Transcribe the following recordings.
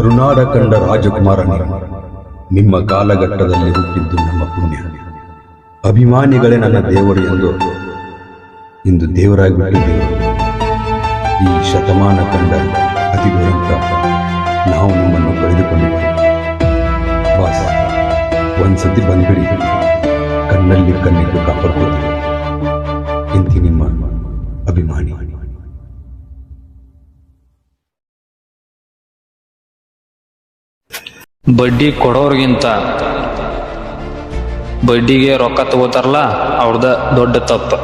ಕರುನಾಡ ಕಂಡ ರಾಜಕುಮಾರನೇ, ನಿಮ್ಮ ಕಾಲಘಟ್ಟದಲ್ಲಿ ಹುಟ್ಟಿದ್ದು ನಮ್ಮ ಪುಣ್ಯ. ಅಭಿಮಾನಿಗಳೇ ನನ್ನ ದೇವರು ಎಂದು ಇಂದು ದೇವರಾಗಿ ಬಿಟ್ಟಿದ್ದೇವೆ. ಈ ಶತಮಾನ ಕಂಡ ಅತಿ ದುರಂತ ನಾವು ನಿಮ್ಮನ್ನು ಕಳೆದುಕೊಂಡಿದ್ದೇವೆ. ಬಾಸ್, ಒಂದ್ಸತಿ ಬಂದ್ಬಿಡಿ, ಕಣ್ಣಲ್ಲಿ ಕಣ್ಣಿಟ್ಟು ಕಾಪಾಡ್ಕೋತೀವಿ. ಇಂತಿ ನಿಮ್ಮ ಅಭಿಮಾನಿ. ಬಡ್ಡಿ ಕೊಡೋರ್ಗಿಂತ ಬಡ್ಡಿಗೆ ರೊಕ್ಕ ತಗೋತಾರಲ್ಲ ಅವ್ರದ ದೊಡ್ಡ ತಪ್ಪು.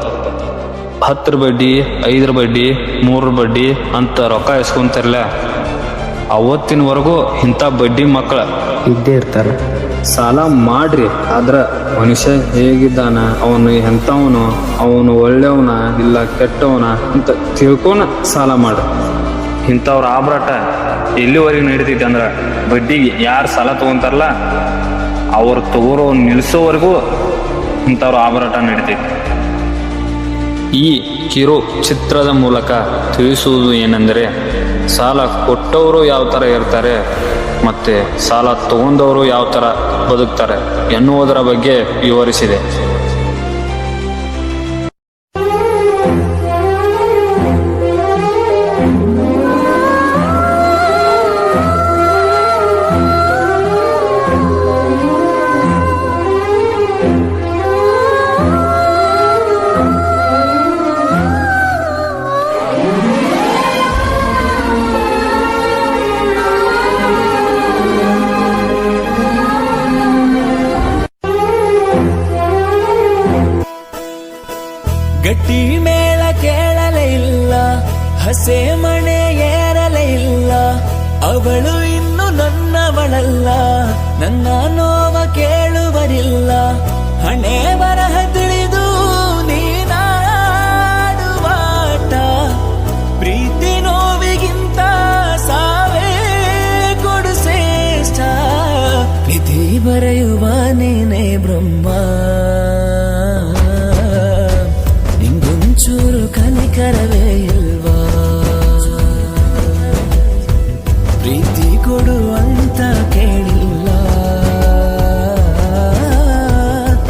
10 ಬಡ್ಡಿ, 5 ಬಡ್ಡಿ, 3 ಬಡ್ಡಿ ಅಂತ ರೊಕ್ಕ ಇಸ್ಕೊಂತಾರಲ್ಲ, ಅವತ್ತಿನವರೆಗೂ ಇಂಥ ಬಡ್ಡಿ ಮಕ್ಕಳ ಇದ್ದೇ ಇರ್ತಾರೆ. ಸಾಲ ಮಾಡ್ರಿ, ಆದ್ರ ಮನುಷ್ಯ ಹೇಗಿದ್ದಾನ, ಅವನು ಎಂಥವನು, ಅವನು ಒಳ್ಳೆಯವನ ಇಲ್ಲ ಕೆಟ್ಟವನ ಅಂತ ತಿಳ್ಕೊನ ಸಾಲ ಮಾಡ್ರಿ. ಇಂಥವ್ರ ಆಬ್ರಾಟ ಎಲ್ಲಿವರೆಗೆ ನಡೀತೈತಿ ಅಂದ್ರ, ಬಡ್ಡಿಗೆ ಯಾರು ಸಾಲ ತಗೊಂತಾರಲ್ಲ ಅವ್ರು ತಗೋರೋ ನಿಲ್ಸೋವರೆಗೂ ಇಂಥವ್ರ ಆಬ್ರಾಟ ನಡೀತೈತಿ. ಈ ಕಿರು ಚಿತ್ರದ ಮೂಲಕ ತಿಳಿಸುವುದು ಏನೆಂದರೆ, ಸಾಲ ಕೊಟ್ಟವರು ಯಾವ ಥರ ಇರ್ತಾರೆ ಮತ್ತೆ ಸಾಲ ತಗೊಂಡವರು ಯಾವ ಥರ ಬದುಕ್ತಾರೆ ಎನ್ನುವುದರ ಬಗ್ಗೆ ವಿವರಿಸಿದೆ. ಗಟ್ಟಿ ಮೇಳ ಕೇಳಲೇ ಇಲ್ಲ, ಹಸೆ ಮಣೆ ಏರಲೇ ಇಲ್ಲ, ಅವಳು ಇನ್ನು ನನ್ನವಳಲ್ಲ, ನನ್ನ ನೋವ ಕೇಳುವರಿಲ್ಲ, ಹಣೆ ಬರಹ ತಿಳಿದು ನೀನಾಡುವಾಟ, ಪ್ರೀತಿ ನೋವಿಗಿಂತ ಸಾವೇ ಕೊಡು ಶ್ರೇಷ್ಠ, ವಿಧಿ ಬರೆಯುವ ನೀನೇ ಬ್ರಹ್ಮ, ಚೂರು ಕನಿಕರವೇ ಇಲ್ವಾ, ಪ್ರೀತಿ ಕೊಡುವಂತ ಕೇಳಿಲ್ಲ,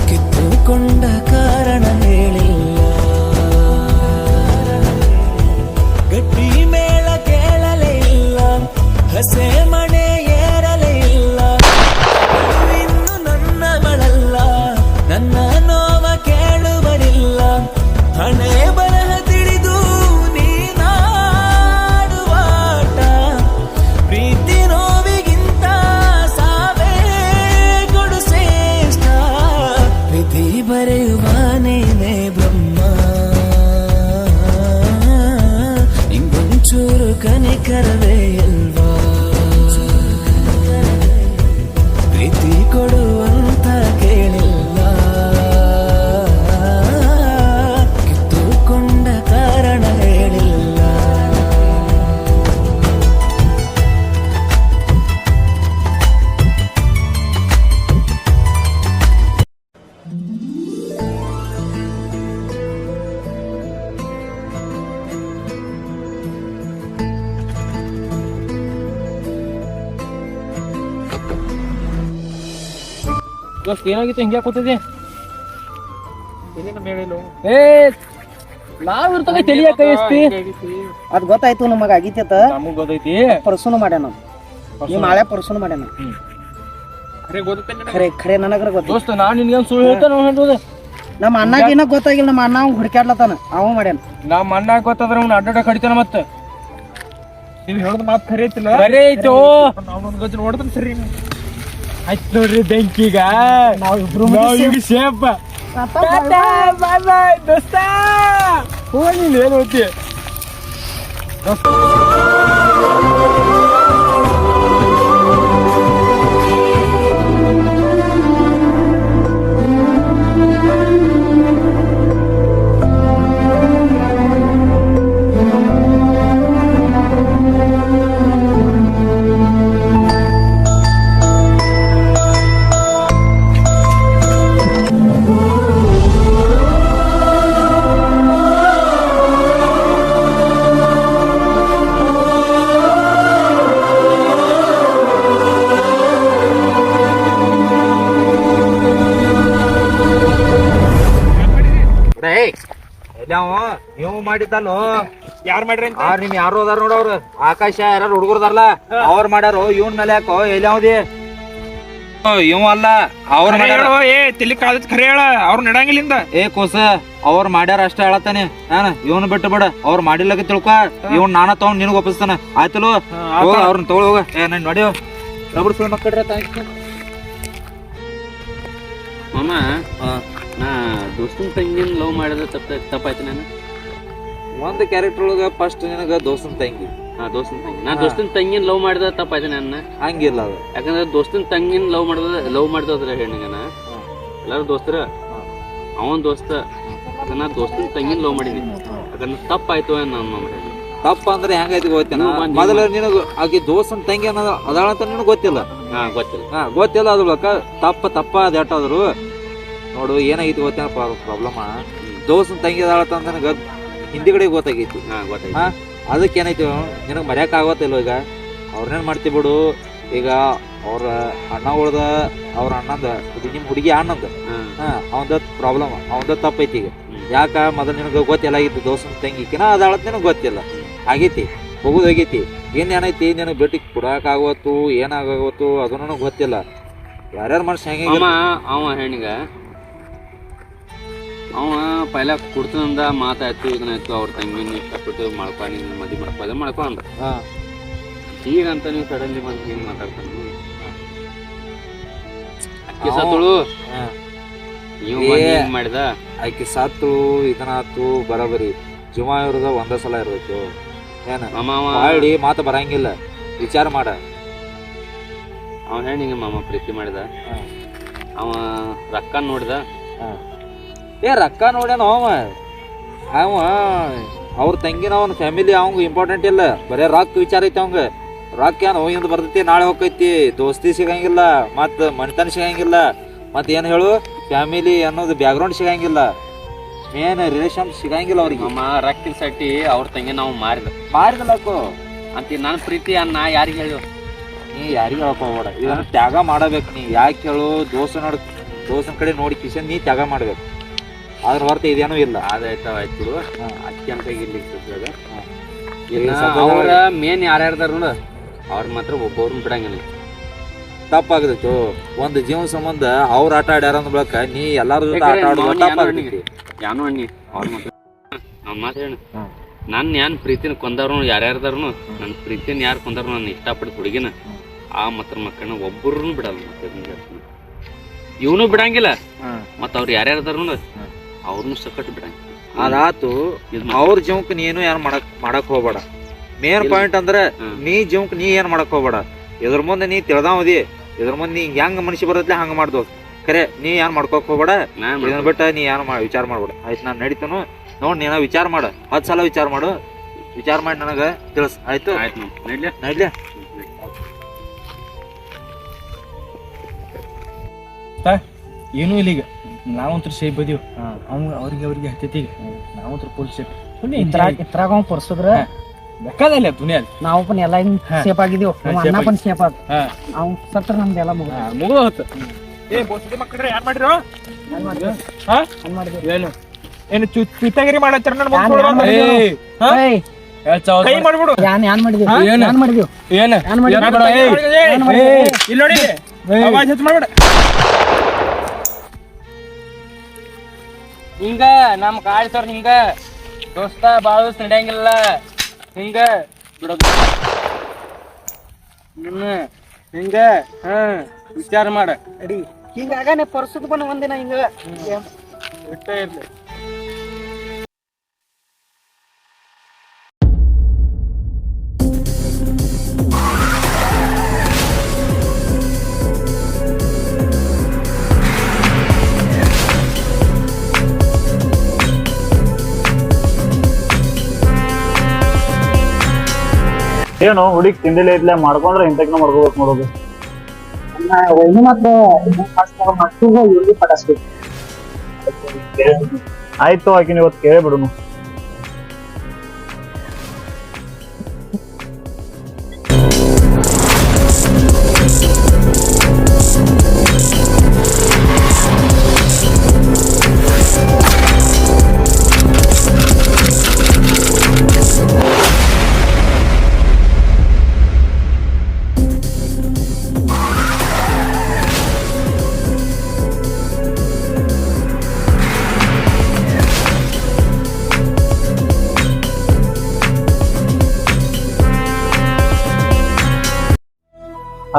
ಕಿತ್ತುಕೊಂಡ ಕಾರಣ ಹೇಳಿಲ್ಲ, ಗಟ್ಟಿ ಮೇಳ ಕೇಳಲೇ ಇಲ್ಲ, ಹಸೆ ಮಣೆ ಏರಲೇ ಇಲ್ಲ, ಇನ್ನು ನನ್ನ ಮಳಲ್ಲ, ನನ್ನ ನೋವ ಕೇಳುವರಿಲ್ಲ, ಹಣೆ ಬರಹ ತಿಳಿದು ನೀನಾಡುವಾಟ, ಪ್ರೀತಿ ನೋವಿಗಿಂತ ಸಾವೇ ಕೊಡು ಶ್ರೇಷ್ಠ, ವಿಧಿ ಬರೆಯುವ ನೀನೇ ಬ್ರಹ್ಮ, ಇಂಗೊಂಚೂರು ಕನಿಕರವೇ ಇಲ್ವಾ, ಪ್ರೀತಿ ಕೊಡುವಂತ ಕೇಳಿಲ್ಲ, ಕಾರಣ ಹೇಳಿಲ್ಲ. ಏನಾಗಿತ್ತು ಹಿಂಗ್ಯಾ ಕೂತಿದೆ? ನಾವ್ ಇರ್ತದ ತಿಳಿಯ ಕೈಸ್ತಿ ಅದ್ ಗೊತ್ತಾಯ್ತು, ನಮಗ ಆಗಿತ್ತ ನಮಗ್ ಗೊತ್ತೈತಿ. ಪರ್ಸುನು ಮಾಡ್ಯಾನ, ನಿಮ್ ಹಳೆ ಪರ್ಸುನು ಮಾಡ್ಯಾನ. ಖರೆ ಖರೆ ನನಗ್ರ ಗೊತ್ತ ದೋಸ್ತ, ನಾನ್ ನಿನ್ಗೆ ಸುಳ್ಳು ಹೇಳ್ತಾನ. ನಮ್ಮ ಅಣ್ಣಗಿನ ಗೊತ್ತಾಗಿಲ್ಲ, ನಮ್ಮ ಅಣ್ಣ ಅವ್ನು ಹುಡುಕ್ಯಾಡ್ಲತ್ತಾನ, ಅವ ಮಾಡ್ಯಾನ. ನಮ್ಮ ಅಣ್ಣ ಗೊತ್ತಾದ್ರ ಅವ್ನ ಅಡ್ಡಾಡ ಕಡಿತಾನ. ಮತ್ತ ನೀವ್ ಹೇಳದ್ ಮಾತು ಖರೆ ಐತಿಲ್ಲ? ಖರೆ ಐತೋ, ನಾವೊಂದ್ ಗಜ ನೋಡ್ತಾನ. ಸರಿ ಆಯ್ತು ನೋಡ್ರಿ, ಬೆಂಕಿಗ ನಾವಿಬ್ರು ಶೇಪ್. ಬಾಯ್ ಬಾಯ್ ದೋಸ್ತ, ಹೋಗಿ ಏನು ಹೋಗ್ತಿ? ನೀವು ಮಾಡಿದ್ದಲ್ಲೋ ಯಾರ್ ಮಾಡ್ರಿ ಅಂತ ನಿಮ್ ಯಾರು ಅದಾರ ನೋಡವ್ರು ಆಕಾಶ ಯಾರು ಹುಡುಗರದಾರಲ್ಲ ಅವ್ರ ಮಾಡ್ಯಾರು ಇವನ್ ಮೇಲೆ ಯಾಕೋ ಎಲ್ಲಿ ಯಾವ್ದಿ ಇವ ಅಲ್ಲ ಅವ್ರ ಮಾಡ್ಯಾರ ಏ ತಿಳಿ ಕಾದ ಖರೆ ಹೇಳ ಅವ್ರು ನಡಂಗಿಲ್ಲಿಂದ ಏ ಕೋಸ ಅವ್ರ ಮಾಡ್ಯಾರ ಅಷ್ಟ ಹೇಳತ್ತಾನೆ ಇವನ್ ಬಿಟ್ಟು ಬಿಡ ಅವ್ರ ಮಾಡಿಲ್ಲಕ ತಿಳ್ಕೊ ಇವನ್ ನಾನ ತಗೊಂಡ್ ನಿನಗ್ ಒಪ್ಪಿಸ್ತಾನ ಆಯ್ತಲು ಹೋಗ ಅವ್ರನ್ನ ತಗೊಳ್ ಹೋಗ ನನ್ ನೋಡಿ ರಬಡ್ ಸುಳ್ಳು ಮಕ್ಕಳ್ರಿ ಮಾಮ ನಾ ದೋಸ್ತನ ತಂಗಿನ ಲವ್ ಮಾಡಿದ್ರೆ ತಪ್ಪಾಯ್ತು ನಾನು. ಒಂದ್ ಕ್ಯಾರೆಕ್ಟರ್ ಒಳಗ ಫಸ್ಟ್ ನಿನಗ ದೋಸ್ತನ್ ತಂಗಿ ದೋಸ್ತನ ತಂಗಿ ನಾ ದೋಸ್ತನ ತಂಗಿನ ಲವ್ ಮಾಡಿದ್ರೆ ತಪ್ಪಾಯ್ತು ನನ್ನ. ಹಂಗಿಲ್ಲ ಅದು ಯಾಕಂದ್ರೆ ದೋಸ್ತನ ತಂಗಿನ ಲವ್ ಮಾಡಿದ್ರೆ ಹೆಣ್ಣಿಗನ ಎಲ್ಲಾರು ದೋಸ್ತರ ಅವನ್ ದೋಸ್ತ ನಾ ದೋಸ್ತನ ತಂಗಿನ ಲವ್ ಮಾಡೀನಿ ಯಾಕಂದ್ರೆ ತಪ್ಪಾಯ್ತು ನನ್ನ ತಪ್ಪ ಅಂದ್ರೆ ಹೆಂಗೈತಿ ಗೊತ್ತೇನ ಮೊದಲ ನಿನಗ ಆಕಿ ದೋಸ್ತನ್ ತಂಗಿ ಅನ್ನೋದು ಅದಾಳಂತ ನಿನಗ್ ಗೊತ್ತಿಲ್ಲ ಗೊತ್ತಿಲ್ಲ ಅದ್ರೊಳಕ ತಪ್ಪ ಅದೇಟಾದ್ರು ನೋಡು ಏನಾಗೈತಿ ಗೊತ್ತೇನ ಪ್ರಾಬ್ಲಮ್ ದೋಸ್ತನ್ ತಂಗಿ ಅದಾಳತ್ತ ಅಂತ ನನಗ ಹಿಂದಿಗಡೆ ಗೊತ್ತಾಗೈತಿ ಅದಕ್ಕೆ ಏನೈತಿ ನಿನಗ್ ಮರ್ಯಾಕ ಆಗತ್ತಿಲ್ವ ಈಗ ಅವ್ರನ್ನೇನ್ ಮಾಡ್ತಿ ಬಿಡು ಈಗ ಅವ್ರ ಅಣ್ಣ ಉಳ್ದ ಅವ್ರ ಅಣ್ಣಂದ ನಿಮ್ ಹುಡುಗಿ ಅಣ್ಣಂದ ಅವಂದ ಪ್ರಾಬ್ಲಮ್ ಅವಂದ ತಪ್ಪೈತಿ ಈಗ ಯಾಕ ಮೊದಲು ನಿನಗ ಗೊತ್ತಿಲ್ಲ ಆಗಿತ್ತು ದೋಸ್ತನ ತಂಗಿಕಿನ ಅದಾಳತ್ ನಿನಗ್ ಗೊತ್ತಿಲ್ಲ ಆಗೈತಿ ಹೋಗುದಾಗೈತಿ ಏನೈತಿ ನಿನಗ್ ಭೇಟಿ ಕೊಡಾಕ ಆಗವತ್ತು ಏನಾಗವತ್ತು ಅದು ನನಗ್ ಗೊತ್ತಿಲ್ಲ ಯಾರ್ಯಾರ ಮನುಷ್ಯ ಹೆಂಗ ಅವ ಹೆಣ್ಣಿಗ ಅವ ಪೈಲ ಕುಡ್ತಂದ ಮಾತಾಯ್ತು ಇದನ್ನಾಯ್ತು ಅವ್ರ ತಂಗಿನ ಇಷ್ಟಪಟ್ಟು ಮಾಡ್ಕೊ ನಿನ್ ಮದಿ ಮಾಡ್ಕೊ ಅಂದ್ರ ಈಗಂತ ನೀವು ಸಡನ್ಲಿ ಬಂದು ಹಿಂಗ್ ಮಾತಾಡ್ತಾನ ಅಕ್ಕಿ ಸತ್ತಳು ಇವ್ ಮಾಡಿದ ಆಕಿ ಸತ್ತು ಇದನ್ನಾತು ಬರಬರಿ ಜೀವ ಇರೋದ ಒಂದ ಸಲ ಇರೋದು ಏನ ಮಾಡಿ ಮಾತು ಬರಂಗಿಲ್ಲ ವಿಚಾರ ಮಾಡ ಅವ ಹೆಣ್ಣಿಗೆ ಮಾಮ ಪ್ರೀತಿ ಮಾಡಿದ ಅವ ರೊಕ್ಕ ನೋಡಿದ ರೊಕ್ಕ ನೋಡ್ಯಾನ ಅವ ಅವ್ರ ತಂಗಿನ ಅವನ ಫ್ಯಾಮಿಲಿ ಅವಂಗ ಇಂಪಾರ್ಟೆಂಟ್ ಇಲ್ಲ ಬರೇ ರೊಕ್ಕ ವಿಚಾರ ಐತಿ ಅವಂಗ ರೊಕ್ಕ ಏನು ಇಂದ ಬರ್ತೈತಿ ನಾಳೆ ಹೋಗೈತಿ ದೋಸ್ತಿ ಸಿಗಂಗಿಲ್ಲ ಮತ್ ಮನಿತನ ಸಿಗಂಗಿಲ್ಲ ಮತ್ ಏನ್ ಹೇಳು ಫ್ಯಾಮಿಲಿ ಅನ್ನೋದು ಬ್ಯಾಕ್ಗ್ರೌಂಡ್ ಸಿಗಂಗಿಲ್ಲ ಮೇನ್ ರಿಲೇಷನ್ ಸಿಗಂಗಿಲ್ಲ ಅವ್ರಿಗೆ ರೊಕ್ಕಿನ ಸಟ್ಟಿ ಅವ್ರ ತಂಗಿ ನಾವು ಮಾರಿದಲಕ್ಕು ಅಂತ ನನ್ನ ಪ್ರೀತಿ ಅನ್ನ ಯಾರಿಗೆ ಹೇಳು ನೀ ಯಾರಿಗೆ ಹೇಳ್ಕೋಬೇಡ ಇದನ್ನ ತ್ಯಾಗ ಮಾಡಬೇಕು ನೀ ಯಾಕೆ ಹೇಳು ದೋಸ್ತನ ಕಡೆ ನೋಡಿ ಕಿಶನ್ ನೀ ತ್ಯಾಗ ಮಾಡ್ಬೇಕು ಅದ್ರ ಹೊರತು ಇದೇನೂ ಇಲ್ಲ ಆಯ್ತು ಅಕ್ಕಿ ಅಂತ ಅವ್ರ ಮೇನ್ ಯಾರ್ಯಾರ್ದಾರ ನೋಡ ಅವ್ರ ಮಾತ್ರ ಒಬ್ಬವ್ರನ್ನ ಬಿಡಂಗಿಲ್ಲ ತಪ್ಪಾಗದೈತು ಒಂದ್ ಜೀವನ ಸಂಬಂಧ ಅವ್ರ ಆಟ ಆಡ್ಯಾರ ಅಂದ ಬಳಕ ನೀ ಎಲ್ಲಾರ ಜೊತೆ ಆಟ ಆಡೋದು ತಪ್ಪಾಗೈತಿ ಯಾನು ಅಣ್ಣಿ ಅವ್ರ ಮಾತ್ರ ಅವ್ನ ಮಾತು ಹೇಳ ನಾನು ಪ್ರೀತಿನ ಕೊಂದವ್ರು ಯಾರ್ಯಾರ್ದಾರು ನನ್ನ ಪ್ರೀತಿನ ಯಾರು ಕೊಂದವ್ರು ನಾನು ಇಷ್ಟಪಟ್ಟು ಹುಡುಗಿನ ಆ ಮಾತ್ರ ಮಕ್ಕಳನ್ನ ಒಬ್ಬರನ್ನು ಬಿಡಲ್ಲ ಇವನು ಬಿಡಂಗಿಲ್ಲ ಮತ್ತ ಅವ್ರು ಯಾರ್ಯಾರ್ದಾರು ಅವ್ರನ್ನು ಸಕಟ್ ಬಿಡಂಗಿಲ್ಲ ಅದಾತು ಅವ್ರ ಜೀವಕ್ಕೆ ನೀನು ಏನ್ ಮಾಡಕ್ ಹೋಗ್ಬೇಡ ಮೇನ್ ಪಾಯಿಂಟ್ ಅಂದ್ರೆ ನೀ ಜೀವಕ್ ನೀ ಏನ್ ಮಾಡಕ್ ಹೋಗ್ಬೇಡ ಇದ್ರ ಮುಂದೆ ನೀ ತಿಳ್ದಾವದಿ ಇದ್ರ ಮುಂದೆ ನೀ ಹೆಂಗ್ ಮನುಷ್ಯ ಬರತ್ಲೆ ಹಂಗ ಮಾಡ್ದೋ ಖರೆ ನೀ ಏನ್ ಮಾಡ್ಕೋಕ್ ಹೋಗ್ಬೇಡ ಇದನ್ನ ಬಿಟ್ಟ ನೀ ಏನ್ ವಿಚಾರ ಮಾಡ್ಬೇಡ ಆಯ್ತು ನಾನ್ ನಡೀತಾನು ನೋಡ್ ನೀನ ವಿಚಾರ ಮಾಡ 10 ಸಲ ವಿಚಾರ ಮಾಡು ವಿಚಾರ ಮಾಡಿ ನನಗ ತಿಳಿಸ್ ಆಯ್ತು ನಡ್ಲಿ ಏನು ಇಲ್ಲ ಈಗ ನಾವಂತ್ರ ಸೇಫ್ ಬದೀವ್ ಅವ್ರಿಗೆ ಹತ್ತೈತಿ ನಾವಂತ್ರ ಪೊಲೀಸ್ ಇತ್ರಾಗ ಅವ್ ಪರ್ಸದ್ರ ಬೇಕಾದಲ್ಲ ದುನಿಯಾದ ನಾವು ಎಲ್ಲ ಸೇಫ್ ಆಗಿದೀವ್ ಅಣ್ಣ ಪನ್ ಸೇಫ್ ಆದ ಅವ್ ಸತ್ರ ನಮ್ದೆಲ್ಲ ಮುಗಿದ ಹೊತ್ತು ಏ ಬೋಸಡಿ ಮಕ್ಕಳ್ರೆ ಯಾರು ಮಾಡಿರೋ ಏನು ಚುತ್ತಾಗಿರಿ ಮಾಡತ್ತಾರ ಕೈ ಮಾಡ್ಬಿಡು ಏನ್ ಮಾಡಿದ್ವಿ ಇಲ್ಲಿ ನೋಡಿ ಆವಾಜ್ ಹೆಚ್ಚು ಮಾಡ್ಬೇಡ ಹಿಂಗ ನಮ್ ಕಾಡ್ಸೋರ್ ಹಿಂಗ ದೋಸ್ತ ಬಾಳ ನಡೆಯಂಗಿಲ್ಲ ಹಿಂಗ ಬಿಡೋದು ಹಿಂಗ ವಿಚಾರ ಮಾಡ ಅಡಿ ಹಿಂಗಾಗನೆ ಪರ್ಸದ್ ಬಂದ ಒಂದಿನ ಹಿಂಗ ಬಿಟ್ಟ ಇರ್ಲಿ ಏನು ಹುಡುಗಿ ತಿಂದಿಲ್ಲ ಇದ್ಲೆ ಮಾಡ್ಕೊಂಡ್ರೆ ಇಂತಕ್ನ ಮಾಡ್ಕೋಬೇಕು ನೋಡೋದು ಆಯ್ತು ಆಕಿನ ಇವತ್ತು ಕೇಳೇ ಬಿಡುನು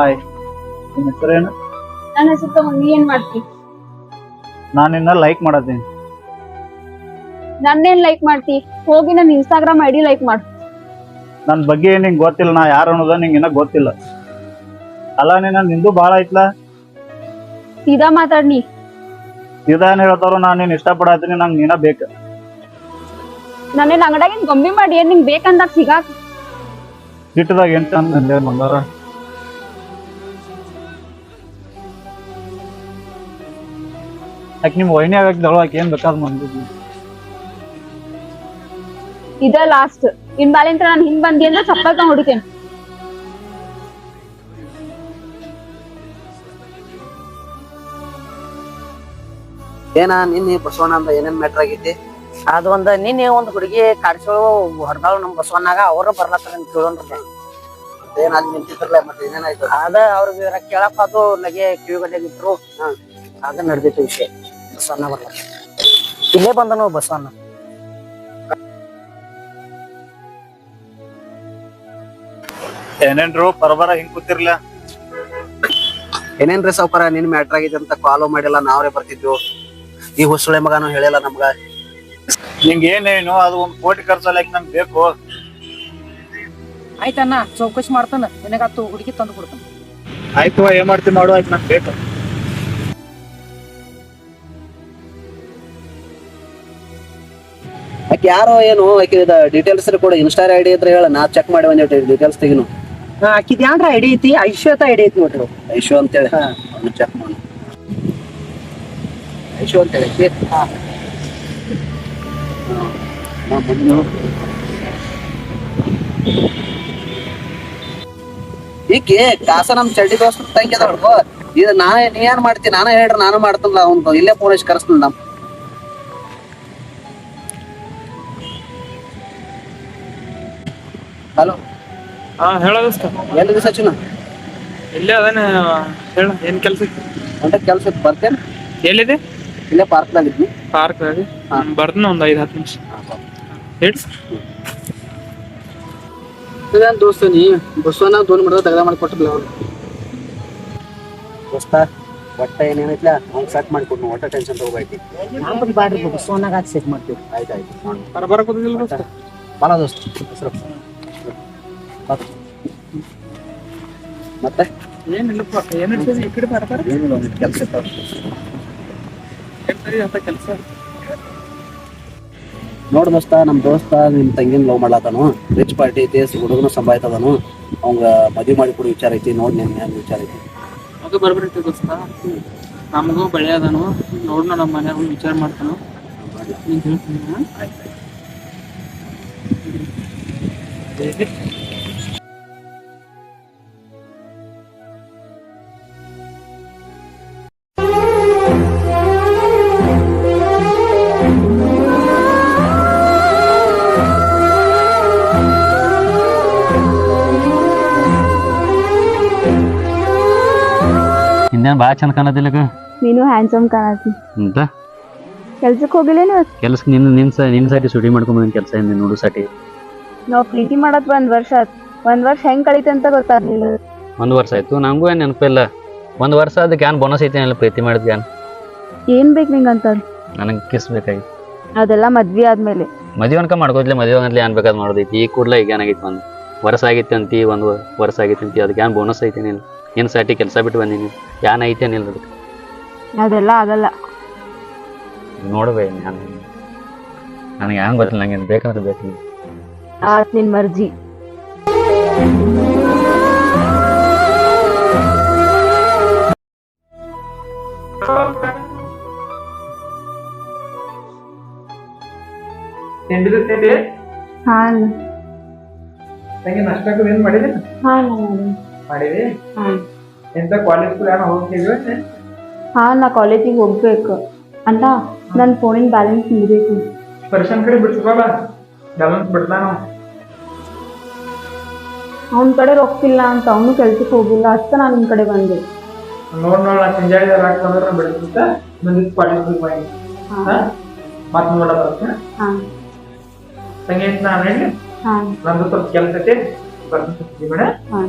ಹಾಯ್, ನಿನ್ನ ಹೆಸರೇನು? ನನ್ನ ಹೆಸರು ತಗೊಂಡು ನೀ ಏನ್ ಮಾಡ್ತಿ? ನಾನು ನಿನ್ನ ಲೈಕ್ ಮಾಡತ್ತೀನಿ. ನನ್ನೇನ್ ಲೈಕ್ ಮಾಡ್ತಿ? ಹೋಗಿ ನನ್ನ ಇನ್ಸ್ಟಾಗ್ರಾಮ್ ಐಡಿ ಲೈಕ್ ಮಾಡು. ನನ್ನ ಬಗ್ಗೆ ನಿಂಗೆ ಗೊತ್ತಿಲ್ಲ, ನಾ ಯಾರು ಅನ್ನೋದ ನಿಂಗೆ ಇನ್ನ ಗೊತ್ತಿಲ್ಲ. ಅಲ್ಲ ನಿಂದು ಭಾಳ ಐತ್ಲಾ. ಸೀದಾ ಮಾತಾಡ್ನಿ. ಇದೇನ್ ಹೇಳ್ತಾರೋ, ನಾನು ನೀನ್ ಇಷ್ಟಪಡತ್ತೀನಿ, ನಂಗೆ ನೀನ ಬೇಕು. ನನ್ನೇನ್ ಅಂಗಡಾಗಿನ್ ಗೊಂಬಿ ಮಾಡಿ ಏನ್ ನಿಂಗ್ ಬೇಕಂದಾಗ ಸಿಗಾಕ? ಸಿಟ್ಟದಾಗ ಏನ್ ತಂದೆ ಮಂಗಾರ. ಯಾಕೆ ನಿಮ್ ವೈನಿ ಆಗಕ್ಕೆ ಆಕೆ ಏನ್ ಬೇಕಾದ್ ಮಂದಿದ್ವಿ. ಇದ ಲಾಸ್ಟ್. ಇನ್ ಬಾಲಿಂತ್ರ ನಾನು ಹಿಂಗ್ ಬಂದಿ ಅಂದ್ರೆ ಚಪ್ಪಲ್ ತಗೊಂಡ್ ಹೊಡಿತೇನೆ. ಏನ ನಿನ್ನೆ ಬಸವಣ್ಣ ಅಂತ ಏನೇನ್ ಮ್ಯಾಟ್ರ್ ಆಗೈತಿ? ಅದು ನಿನ್ನೆ ಒಂದ್ ಹುಡುಗಿ ಕಾಡ್ಸೋ ಹೊರದಾಳು ನಮ್ ಬಸವಣ್ಣಾಗ, ಅವ್ರ ಬರ್ಲತ್ತಾರ ಅಂತ ಕೇಳೋನ್ರಿ. ಏನ್ ಅಲ್ಲಿ ನಿಂತಿದ್ರಲ್ಲ, ಮತ್ತೆ ಏನೇನಾಯ್ತು? ಅದ ಅವ್ರಿಗೆ ಕೇಳಕ್ ಅದು ನಗೆ ಕಿವಿಗಡ್ಡೆಗಿದ್ರು. ಅದ ನಡೆದಿತ್ತು ವಿಷಯ. ಬಸವಣ್ಣ ಬರ್ಲತ್ತ, ಇಲ್ಲೇ ಬಂದನು ಬಸವಣ್ಣ. ಏನೇನ್ರು ಬರಬರ ಹಿಂಗ್ ಕೂತಿರ್ಲ. ಏನೇನ್ರಿ ಸಾವ್ಕಾರ ನಿನ್ ಮ್ಯಾಟ್ರ್ ಆಗೈತಿ ಅಂತ ಕಾಲು ಮಾಡಿಲ್ಲ, ನಾವ್ರೇ ಬರ್ತಿದ್ವು. ಈ ಹೊಸಳೆ ಮಗನು ಹೇಳಿಲ್ಲ ನಮ್ಗ. ನಿಂಗೆ ಏನೇನು ಅದು 1 ಕೋಟಿ ಖರ್ಚಲ್ಲ, ನಂಗೆ ಬೇಕು. ಆಯ್ತಣ್ಣ, ಚೌಕಶಿ ಮಾಡ್ತಾನ, ನಿನಗತ್ತು ಹುಡುಗಿ ತಂದು ಕೊಡ್ತಾನ. ಆಯ್ತು, ಏನ್ ಮಾಡ್ತಿ ಮಾಡು, ಆಯ್ತು ನಂಗೆ ಬೇಕು. ಆಕೆ ಯಾರೋ ಏನು ಆಕೆ ಡೀಟೇಲ್ಸ್ ಕೂಡ ಇನ್ಸ್ಟಾ ಐಡಿ ಇದ್ರೆ ಹೇಳ, ನಾ ಚೆಕ್ ಮಾಡಿ ಒಂದ್ ಡೀಟೇಲ್ಸ್ ತೆಗಿನು. ಆಕಿದ್ ಯಾನ್ರ ಐಡಿ ಐತಿ, ಐಶ್ವತ ಐಡಿ ಐತಿ ನೋಡ್ರಿ. ಐಶು ಅಂತೇಳಿ ಚೆಕ್ ಮಾಡಿ. ಐಶು ಅಂತೇಳಿ ಈಕೆ ಕಾಸ ನಮ್ ಚಡ್ಡಿ ದೋಸ್ತ ತಂಗಿ ಅದಾಳು. ಇದು ನೀ ಏನ್ ಮಾಡ್ತೀನಿ, ನಾನೇ ಹೇಳ್ರಿ, ನಾನು ಮಾಡ್ತಲ್ಲ. ಅವ್ನು ಇಲ್ಲೇ ಫೋನ್ ಹಚ್ಚಿ ಕರೆಸ್ತೀನಿ. ನಮ್ ಹಲೋ, ಹೇಳೋದಸ್ತ ಎಲ್ಲಿದೆ ಸಚಿನ? ಇಲ್ಲೇ ಅದೇನ ಹೇಳ, ಏನ್ ಕೆಲ್ಸ? ಒಂಟ ಕೆಲ್ಸ ಇತ್ತು, ಬರ್ತೇನೆ. ಎಲ್ಲಿದೆ? ಇಲ್ಲೇ ಪಾರ್ಕ್ದಾಗಿದ್ನಿ. ಪಾರ್ಕ್ ಬರ್ತೀನಿ ಒಂದ್ 5-10 ನಿಮಿಷ. ಹೇಳಿ. ಇದೇನ್ ದೋಸ್ತ ನೀ ಬಸವಣ್ಣ ದೋನ್ ಮಾಡಿದ ತಗದ ಮಾಡಿ ಕೊಟ್ಟಿಲ್ಲ ಅವ್ರು. ದೋಸ್ತ ಒಟ್ಟ ಏನೇನೈತ್ಲ ಅವ್ನು ಸೆಟ್ ಮಾಡಿ ಕೊಡ್ನು, ಒಟ್ಟ ಟೆನ್ಷನ್ ತಗೋಬಾಯ್ತಿ. ನಾಲ್ಕು ಬಾಡ್ರಿ ಬಸವಣ್ಣಾಗ ಸೆಟ್ ಮಾಡ್ತೀವಿ. ಆಯ್ತಾಯ್ತು, ಬರಕೋದಿಲ್ಲ ಬಾಳ ದೋಸ್ತ ಹೆಸರು ಮತ್ತೆ ಏನಿಲ್ಲಪ್ಪ, ಏನ್ ಈ ಕಡೆ ಬರ್ತಾರ ಏನಿಲ್ಲ, ಒಂದು ಕೆಲ್ಸ ಇರ್ತಾವ. ಕೆಲಸ ನೋಡ್ ದೋಸ್ತ, ನಮ್ ದೋಸ್ತ ನಿಮ್ ತಂಗಿನ ಲವ್ ಮಾಡ್ಲಾತಾನು. ರಿಚ್ ಪಾರ್ಟಿ ಐತಿ, ಹುಡುಗನು ಸಂಭಾಯ್ತದಾನು. ಅವಂಗ ಮದ್ವಿ ಮಾಡಿ ಕೊಡು ವಿಚಾರ ಐತಿ. ನೋಡ್ ನಿನ್ ಏನ್ ವಿಚಾರ ಐತಿ? ಅದು ಬರ್ಬರ್ತೈತಿ ದೋಸ್ತ. ನಮಗೂ ಬೆಳೆ ಅದಾನು, ನೋಡ್ನ ನಮ್ಮ ಮನ್ಯಾಗ ವಿಚಾರ ಮಾಡ್ತಾನು. ನೀನ್ ಹೇಳ್ತೀನಿ. ಇನ್ನೇನು ಭಾಳ ಚಂದ ಕಾಣತಿಲ್ಲಕ. ನೀನು ಹ್ಯಾಂಡ್ಸಮ್ ಕಾಣತಿ. ಅಂತ ಕೆಲ್ಸಕ್ಕೆ ಹೋಗಿಲ್ಲೇನು? ಕೆಲ್ಸ ನಿನ್ನ ಸಾಟಿ ಸುಟಿ ಮಾಡ್ಕೊಂಬಂದಿನ ಕೆಲಸ ಇಂದ ನೋಡು ಸಾಟಿ. ನಾವ್ ಪ್ರೀತಿ ಮಾಡತ್ 1 ವರ್ಷ ಆತ್. 1 ವರ್ಷ ಹೆಂಗ್ ಕಳೀತಿ ಅಂತ ಗೊತ್ತಾಗ್ಲಿಲ್ಲ. 1 ವರ್ಷ ಆಯ್ತು, ನಂಗೂ ಏನು ನೆನಪಿಲ್ಲ. 1 ವರ್ಷ ಅದಕ್ಕೆ ಏನ್ ಬೋನಸ್ ಐತಿ ಏನಿಲ್ಲ, ಪ್ರೀತಿ ಮಾಡಿದ್ವಿ ಏನ್? ಏನ್ ಬೇಕು ನಿಂಗಂತ? ನನಗೆ ಕಿಸ್ ಬೇಕಾಗಿತ್ತು. ಅದೆಲ್ಲ ಮದ್ವಿ ಆದ್ಮೇಲೆ. ಮದುವೆ ಅನ್ಕ ಮಾಡ್ಕೋದ್ಲಿ, ಮದುವೆ ಆಗಲಿ ಏನ್ ಬೇಕಾದ್ ಮಾಡೋದೈತಿ. ಈಗ ಕೂಡ್ಲ ಈಗ ಏನಾಗೈತಿ, 1 ವರ್ಷ ಆಗೈತಿ ಅಂತಿ, 1 ವರ್ಷ ಆಗೈತಿ ಅಂತಿ, ಅದಕ್ಕೆ ಏನ್ ಬೋನಸ್ ಐತಿ ಏನಿಲ್ಲ. ಏನ್ ಸಾಟಿ ಕೆಲಸ ಬಿಟ್ಟು ಬಂದೀನಿ, ಏನ್ ಐತಿ ಏನಿಲ್ಲ ಅದಕ್ಕೆ. ಅದೆಲ್ಲ ಆಗಲ್ಲ. ನೋಡ್ಬೇ ನನಗೆ ಹೆಂಗ್ ಗೊತ್ತಿಲ್ಲ, ನಂಗೆ ಬೇಕಾದ್ರೆ ಬೇಕು. ಆತ್ ನಿನ್ ಮರ್ಜಿ. ತಿಂಡಿ ಹಾ ತಂಗಿ ನಾಷ್ಟಕ್ಕೆ ಏನ್ ಮಾಡಿದೆ? ಹಾ ಮಾಡಿದಿ? ಹಾ ಎಂತ ಕಾಲೇಜ್ ಏನೋ ಹೋಗ್ತಿದ್ವಿ? ಹಾ, ನಾ ಕಾಲೇಜಿಗೆ ಹೋಗ್ಬೇಕು ಅಂತ ನನ್ ಫೋನಿನ ಬ್ಯಾಲೆನ್ಸ್ ಮುಗಿಬೇಕು. ಪರ್ಸನ್ ಕಡೆ ಬಿಡ್ಸ್ಕೊಲ್ಲ, ಬ್ಯಾಲೆನ್ಸ್ ಬಿಡ್ತಾನ. ಅವನ ಕಡೆ ರೊಕ್ಕಿಲ್ಲ ಅಂತ ಅವನು ಕೆಲ್ಸಕ್ಕೆ ಹೋಗಿಲ್ಲ, ಅಷ್ಟ ನಾನು ನಿನ್ ಕಡೆ ಬಂದೆ. ನೋಡ್ ಸಂಜೆ ಹಾಕ್ತಂದ್ರೆ ಬಿಡ್ತಿತ್ತ ಬಂದಿತ್ತು ಕಾಲೇಜ್ ಮಾಡಿ. ಮತ್ ನೋಡ ಬರುತ್ತೆ. ಹಾ ತಂಗಿ ನಾನು ಹೇಳಿ ನಂದು ಸ್ವಲ್ಪ ಕೆಲಸ ಐತಿ, ಬರ್ತೀನಿ ಮೇಡ. ಹಾ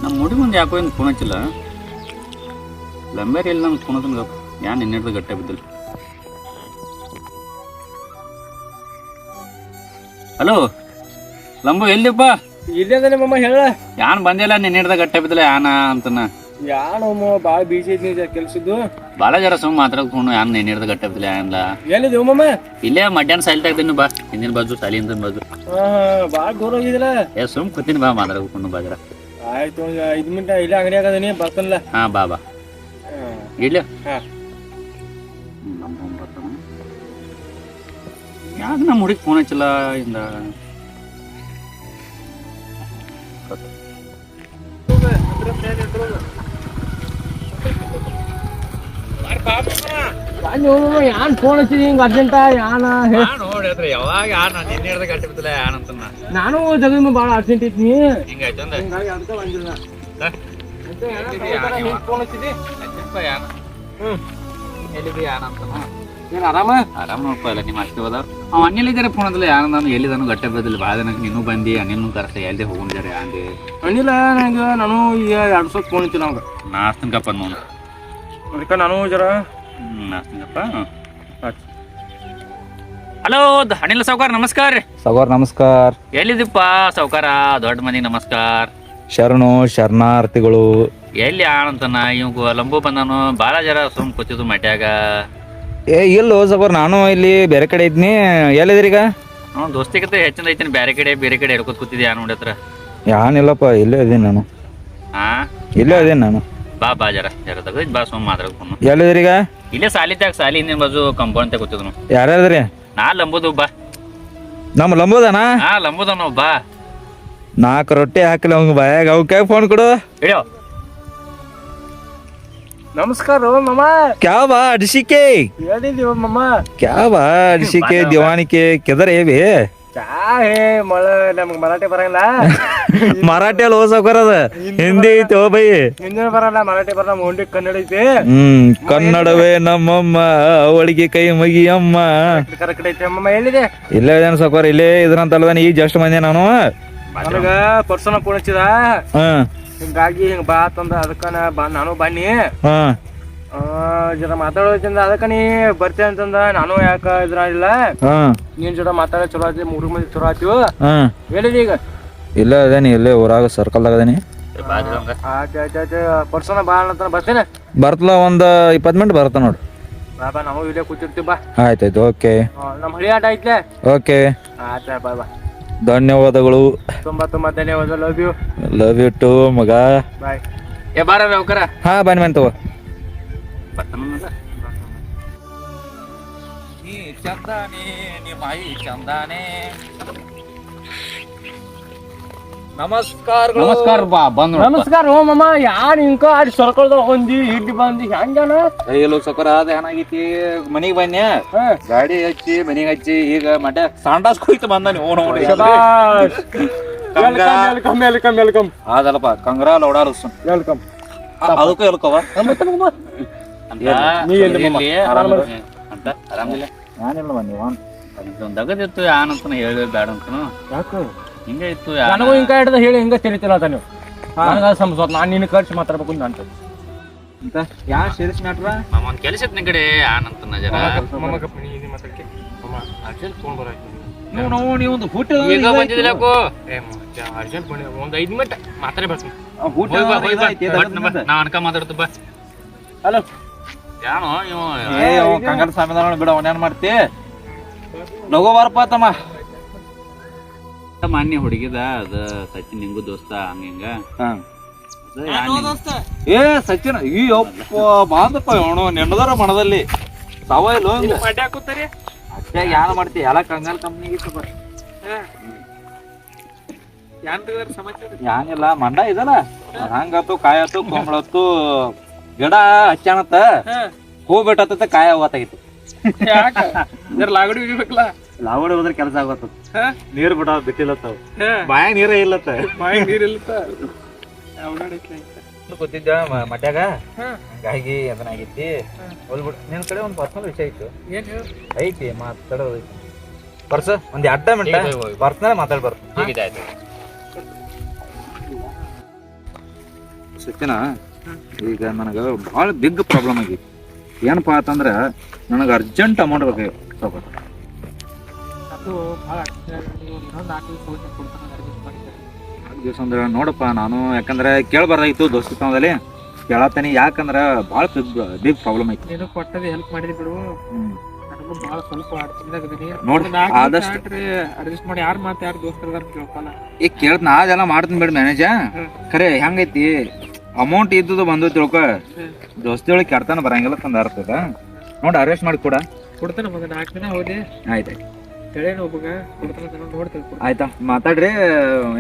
ನಮ್ಮ ಮುಡಿ ಮುಂದೆ ಯಾಕೋ ಏನು ಫೋನ್ ಹಚ್ಚಿಲ್ಲ ಲಂಬೇರಿ ಎಲ್ಲಿ ನಮ್ಗೆ ಫೋನ್ ಹಚ್ಚನ್ ಗಪ್ಪ ಯಾನ್ ನಿನ್ನಿಡ್ದು ಗಟ್ಟೆ ಬಿದ್ದಿಲ್ಲ. ಹಲೋ ಲಂಬು ಎಲ್ಲಿಪ್ಪ? ಇಲ್ಲೇ ಮಮ್ಮ ಹೇಳ ಯಾನ್ ಬಂದಿಲ್ಲ ನಿನ್ನಿಡ್ದ ಗಟ್ಟೆ ಬಿದ್ದಿಲ್ಲ ಯಾನ ಅಂತನ ಯಾನಮ್ಮ ಬಾಳ ಬೀಜ ಐತಿ ಕೆಲ್ಸದ್ದು ಭಾಳ ಜರ ಸುಮ್ಮ ಮಾತ್ರ ಫೋನು ಯಾನ್ ನಿನ್ನಿಡ್ದ ಗಟ್ಟೆ ಬಿದ್ದಿಲ್ಲ ಯಾನಲ್ಲ. ಎಲ್ಲಿದ್ದೀವಿ ಮಮ್ಮ? ಇಲ್ಲೇ ಮಧ್ಯಾಹ್ನ ಸಾಲಿ ತೆಗ್ದಿನಿ ಬಾ, ಹಿಂದಿನ ಬಾಜು ಸಾಲಿ ಹಿಂದಿನ ಬಾಜು. ಬಾಳ ದೂರ ಹೋಗಿದ್ರ. ಸುಮ್ ಕೂತೀನಿ ಬಾ ಮಾತಾಡ್ಕೊಂಡು ಬಾ ಜರ. ಆಯ್ತು 5 ಮಿನಿಟ್ ಇಲ್ಲೇ ಅಂಗಡಿ ಆಗದೀನಿ ಬರ್ತಲ್ಲ. ಹಾ ಬಾ ಬಾ ಇಡ್ಲಿ. ಯಾಕೆ ನಮ್ಮ ಹುಡುಗಿ ಫೋನ್ ಹಚ್ಚಿಲ್ಲ ಇಂದ ಯಾನ್ ಫೋನ್ ಹಚ್ಚಿದಿ ಹಿಂಗ ಅರ್ಜೆಂಟ ಯಾನ ನೋಡ್ರಿ ಯಾವಾಗ ಯಾರು ನಿನ್ನೆ ಹಿಡ್ದ ಗಟ್ಟಿ ಬಿದ್ದಿಲ್ಲ ಯಾನಂತ ನಾನು ಜಗನ್ ಬಾಳ ಅರ್ಜೆಂಟ್ ಐತಿ ಹಿಂಗಾಯ್ತು ಅಂದ ಫೋನ್ ಹಚ್ಚಿದಿ ಎಲ್ಲಿದ್ದಿ ಯಾನಂತನು ಏನ್ ಆರಾಮ? ಆರಾಮ್ ನೋಡ್ಕೊ ಇಲ್ಲ ನಿಮ್ಮ ಅಷ್ಟೇ ಹೋದ ಅವ ಅನಿಲಿದ್ದಾರೆ ಫೋನ್ ಅದಲ್ಲ ಯಾರು ನಾನು ಎಲ್ಲಿದಾನು ಗಟ್ಟೆ ಬದಿಲ್ಲ ಭಾಳ ದಿನ ನೀನು ಬಂದು ಅನಿಲ್ನು ಕರೆಸ ಎಲ್ಲಿ ಹೋಗಿದ್ದಾರೆ ಯಾಂದೆ ಅನಿಲ್ಲ ನಂಗೆ ನಾನು ಈಗ 2 ಸಲ ಫೋನ್ ಹಚ್ಚಿಲ್ಲ ಅವಾಗ ನಾಸ್ತಂಗಪ್ಪ ನೋಡು ಅದಕ್ಕೆ ನಾನು ಜರ ನಾಸ್ತಂಗಪ್ಪ. ಹಲೋ ಅನಿಲ್ ಸಾವ್ಕಾರ ನಮಸ್ಕಾರ ರೀ. ಸಗೋರ್ ನಮಸ್ಕಾರ. ಎಲ್ಲಿದಿಪ್ಪ ಸಾವ್ಕಾರ? ದೊಡ್ಡ ಮಂದಿ ನಮಸ್ಕಾರ. ಶರಣು ಶರಣಾರ್ಥಿಗಳು. ಎಲ್ಲಿ ಆಣಂತನ ಇವ್ ಲಂಬು ಬಂದಾನು ಭಾಳ ಜರ ಸುಮ್ ಕೂತಿದ್ದು ಮಟ್ಯಾಗ. ಇಲ್ಲೋ ಸಗೋರ್ ನಾನು ಇಲ್ಲಿ ಬೇರೆ ಕಡೆ ಇದ್ನಿ. ಎಲ್ಲಿದ್ರಿ ಈಗ? ಅವ್ನು ದೋಸ್ತಿಗಿಂತ ಹೆಚ್ಚಿಂದ ಐತಿನ ಬೇರೆ ಕಡೆ ಎಡ್ಕೊತ್ ಕೂತಿದ್ದೆ ಯಾರು ನೋಡಿ ಹತ್ರ. ಯಾನಿಲ್ಲಪ್ಪ ಇಲ್ಲೇ ಇದೀನಿ ನಾನು. ಹಾ ಇಲ್ಲೇ ಇದೀನಿ ನಾನು. ಬಾ ಜರ ತಗದ್ ಬಾ ಸುಮ್ ಮಾತಾಡ್ಕೊಂಡು. ಎಲ್ಲಿದ್ರಿ ಈಗ? ಇಲ್ಲೇ ಸಾಲಿ ಹಿಂದಿನ ಬಾಜು ಕಂಪೌಂಡ್ ತೆ ಕೂತಿದ್ನು. ಯಾರ್ಯಾದ್ರಿ? ನಾ ಲಂಬುದು ಬಾ. ನಮ್ಮ ಲಂಬೋದನ? ಹಾ ಲಂಬುದನು ಬಾ. 4 ರೊಟ್ಟಿ ಹಾಕಿಲ್ಲ ಅವಂಗ ಬಾಯಾಗ. ಅವಕ್ಕೆ ಫೋನ್ ಕೊಡು. ಇಡ್ಯೋ. ನಮಸ್ಕಾರ ಮಮ್ಮ. ಕ್ಯಾ ಬಾ ಅಡಿಸಿಕೆ? ಹೇಳಿದೀವ ಮಮ್ಮ. ಕ್ಯಾ ಬಾ ಅಡಿಸಿಕೆ ದಿವಾನಿಕೆ ಕೆದರ್ ಏವಿ? ಚಾ ಹೇ ಮಳ ನಮ್ಗೆ ಮರಾಠಿ ಬರಂಗಿಲ್ಲ. ಮರಾಠಿಯಲ್ಲಿ ಹೋಸಕರ ಅದ, ಹಿಂದಿ ಐತಿ. ಓ ಬೈ ಹಿಂದಿ ಬರಲ್ಲ, ಮರಾಠಿ ಬರಲ್ಲ, ಮುಂಡಿ ಕನ್ನಡ ಐತಿ. ಕನ್ನಡವೇ ನಮ್ಮಮ್ಮ ಅವಳಿಗೆ ಕೈ ಮಗಿಯಮ್ಮ. ಕರೆಕ್ಟ್ ಐತಿ ಮಮ್ಮ. ಎಲ್ಲಿದೆ? ಇಲ್ಲೇ ಇದೇನು ಸಕೋರ್, ಇಲ್ಲೇ ಇದ್ರಂತಲ್ದಾನ. ಈಗ ಜಸ್ಟ್ ಮಂದಿ ನಾನು. ನನಗ ಪರ್ಸನ ಫೋನ್ ಹಚ್ಚಿದ, ಹಿಂಗಾಗಿ ಹಿಂಗ ಬಾ ತಂದ. ಅದಕ್ಕ ನಾನು ಬನ್ನಿ ಜರ ಮಾತಾಡೋದ್ರಿಂದ ಅದಕ್ಕ ನೀ ಬರ್ತೀನಿ ಅಂತಂದ. ನಾನು ಯಾಕ ಇದ್ರಾಗಿಲ್ಲ, ನೀನ್ ಜೊತೆ ಮಾತಾಡೋ ಚಲೋ ಆಯ್ತಿ. 3 ಮಂದಿ ಚಲೋ ಆಯ್ತಿವು. ಹೇಳಿದಿ ಈಗ? ಇಲ್ಲ ಅದೇನಿ, ಇಲ್ಲೇ ಊರಾಗ ಸರ್ಕಲ್ದಾಗ ಅದೇನಿ. ಆಯ್ತು ಪರ್ಸನ ಬಾ ಅಂತ ಬರ್ತೀನಿ. ಬರ್ತಲ್ಲ, ಒಂದ್ 20 ಮಿನಿಟ್ ಬರ್ತ ನೋಡ್ರಿ. ಬಾ ನಾವು ಇಲ್ಲೇ ಕೂತಿರ್ತೀವಿ ಬಾ. ಆಯ್ತಾಯ್ತು. ಓಕೆ. ನಮ್ಮ ಹಳಿ ಆಟ ಐತ್ಲೆ. ಓಕೆ ಆಯ್ತಾ ಬಾ ಬಾ. ಧನ್ಯವಾದಗಳು. ತುಂಬಾ ಧನ್ಯವಾದ. Love you. Love you too ಮಗ. ಬಾಯ್. ಏ ಬಾರ ಅವಕರ. ಹಾ ಬನ್ನಿ ತಗೋ. ನೀ ಚಂದಾನೆ ನಿಮ್ಮ ಮಾಯಿ ಚಂದಾನೆ. ನಮಸ್ಕಾರ. ನಮಸ್ಕಾರ ಬಾ ಬಂದ್. ನಮಸ್ಕಾರ. ಓ ಮಮ್ಮ. ಯಾರು ಇಂಕ ಅಲ್ಲಿ ಸರ್ಕಲ್ದಾಗ ಹೊಂದಿ ಹಿಡ್ಡಿ ಬಂದಿ ಹೆಂಗನ? ಎಲ್ಲೋ ಸಕರ ಅದ ಏನಾಗೈತಿ, ಮನಿಗ್ ಬನ್ನಿ ಗಾಡಿ ಹಚ್ಚಿ ಮನಿಗ್ ಹಚ್ಚಿ ಈಗ ಮಡ್ಯ ಸಾಂಡಾಸ್ ಕುಯ್ತು ಬಂದಾನಿ. ವೆಲ್ಕಮ್. ಅದಲ್ಲಪ್ಪ ಕಂಗ್ರಾ ಲೌಡಾರ್ ವೆಲ್ಕಮ್. ಅದಕ್ಕೂ ಹೇಳ್ಕವ ಅಂತ ಆರಾಮಿಲ್ಲ. ನಾನಿಲ್ಲ ನೀವು ದಗದಿತ್ತು ಯಾನಂತ ಹೇಳಿ ಬ್ಯಾಡ ಅಂತನು. ಯಾಕೆ ಹಿಂಗ ಇತ್ತು? ನನಗೂ ಹಿಂಗ ಹಿಡ್ದ ಹೇಳಿ ಹಿಂಗ ತಿರಿತಿಲ್ಲ ಅಂತ ನೀವು. ನನಗ ಸಂಸತ್ ನಾನು ನಿನ್ನ ಖರ್ಚು ಮಾತಾಡ್ಬೇಕು ಅಂತ. ಯಾ ಸೇರಿಸ್ ಮ್ಯಾಟ್ರ ಒಂದ್ ಕೆಲಸ ಇತ್ತು ನಿನ್ ಕಡೆ ಯಾನಂತ ಜರ. ನೀವು ಒಂದು ಫುಟ್ ಈಗ ಬಂದಿದ್ದಿಲ್ಲ ಯಾಕೋ? ಅರ್ಜೆಂಟ್ ಒಂದ್ 5 ಮಿನಿಟ್ ಮಾತಾಡಿ ಬರ್ತೀನಿ. ನಾ ಅನ್ಕ ಮಾತಾಡ್ತು ಬಾ. ಹಲೋ ಯಾನು ಇವ ಕಂಗಡ ಸಾಮಿದಾನ ಬಿಡ, ಅವನೇನ್ ಮಾಡ್ತಿ? ಲಗೋ ಬಾರಪ್ಪ ತಮ್ಮ. ಮಾನ್ಯ ಹುಡುಗಿದ ಅದ ಸಚಿನ್ ನಿಂಗು ದೋಸ್ತ ಹಂಗ ಏ ಸಚಿನ್ ಈ ಅಪ್ಪ ಬಾಂದಪ್ಪ ಅವನು ನೆನದಾರ ಮನದಲ್ಲಿ ಸಾವಯಲು ಅಷ್ಟೇ. ಯಾನ ಮಾಡ್ತಿ? ಎಲ್ಲ ಕಂಗಾಲ್ ಕಂಪ್ನಿಗೆ ಯಾನಿಲ್ಲ ಮಂಡ ಇದಲ್ಲ ಹಂಗತ್ತು ಕಾಯತ್ತು ಕೊಂಬಳತ್ತು ಗಿಡ ಹಚ್ಚಾಣತ್ತ ಹೋಗ್ಬಿಟ್ಟತ್ತ ಕಾಯ ಅವತ್ತಾಗಿತ್ತು. ಲಾಗಡಿ ಹಿಡಿಬೇಕಲ್ಲ. ಲಾವಡಿ ಹೋದ್ರೆ ಕೆಲಸ ಆಗತ್ತ. ನೀರ್ ಬಿಡ ಬಿಟ್ಟಿಲ್ಲತ್ತವ, ಬಾಯಾಗ ನೀರೇ ಇಲ್ಲತ್ತ. ಕೂತಿದ್ದ ಮಟ್ಯಾಗ ಹಂಗಾಗಿ ಅದನ್ನಾಗೈತಿ. ಹೋಲ್ಬಿಡ್. ನಿನ್ ಕಡೆ ಒಂದು ಪರ್ಸನಲ್ ವಿಷಯ ಇತ್ತು. ಐತಿ ಮಾತಾಡೋದು. ಪರ್ಸ ಒಂದ್ 2 ಮಿನಿಟ್ ಪರ್ಸನಲ್ ಮಾತಾಡ್ಬಾರ್ದು. ಸತ್ಯನ ಈಗ ನನಗೆ ಭಾಳ ಬಿಗ್ ಪ್ರಾಬ್ಲಮ್ ಆಗೈತಿ. ಏನಪ್ಪಾ ಅಂತಂದ್ರೆ ನನಗೆ ಅರ್ಜೆಂಟ್ ಅಮೌಂಟ್ ಬೇಕು ಸ್ವಲ್ಪ. ಅದು ಭಾಳ ಇನ್ನೊಂದು 4 ದಿವಸ ಕೊಡ್ತಾನೆ ಅಡ್ಜಸ್ಟ್ ಮಾಡಿದ್ದಾರೆ. 4 ದಿವಸ ಅಂದ್ರೆ ನೋಡಪ್ಪ, ನಾನು ಯಾಕಂದ್ರೆ ಕೇಳಬಾರ್ದಾಗಿತ್ತು ದೋಸ್ತಿತನದಲ್ಲಿ ಕೇಳತ್ತಾನೆ. ಯಾಕಂದ್ರೆ ಭಾಳ ಬಿಗ್ ಪ್ರಾಬ್ಲಮ್ ಐತಿ. ನೀನು ಕೊಟ್ಟದೆ ಹೆಲ್ಪ್ ಮಾಡಿದ್ರಿ ಬಿಡು. ನನಗೂ ಭಾಳ ಸ್ವಲ್ಪ ಅಡ್ಜೆಂಟ್ದಾಗ ಇದೀನಿ. ನೋಡ್ ಆದಷ್ಟು ಅಡ್ಜಸ್ಟ್ ಮಾಡಿ ಯಾರು ಮಾತು ಯಾರು ದೋಸ್ತರದಾರ ಕೇಳ್ಕೊಲ್ಲ. ಈಗ ಕೇಳ್ತ ನಾ ಅದೆಲ್ಲ ಮಾಡ್ತೀನಿ ಬಿಡ್ ಮ್ಯಾನೇಜ. ಖರೆ ಹೆಂಗೈತಿ ಅಮೌಂಟ್ ಇದ್ದದು ಬಂದು ತಿಳ್ಕೊ, ದೋಸ್ತಿ ಒಳಗೆ ಕೆಡ್ತಾನ ಬರಂಗಿಲ್ಲ ತಂದ ಅರ್ಥದ. ನೋಡಿ ಅರೆಸ್ಟ್ ಮಾಡಿ ಕೊಡ. ಕೊಡ್ತಾನೆ ಮತ್ತೆ 4 ದಿನ ಹೋದೆ. ಆಯ್ತಾಯ್ತು ಹೇಳೇನು ಒಬ್ಬಗ ಕೊಡ್ತಾನೆ ನೋಡ್ತೇವೆ. ಆಯ್ತಾ ಮಾತಾಡ್ರಿ.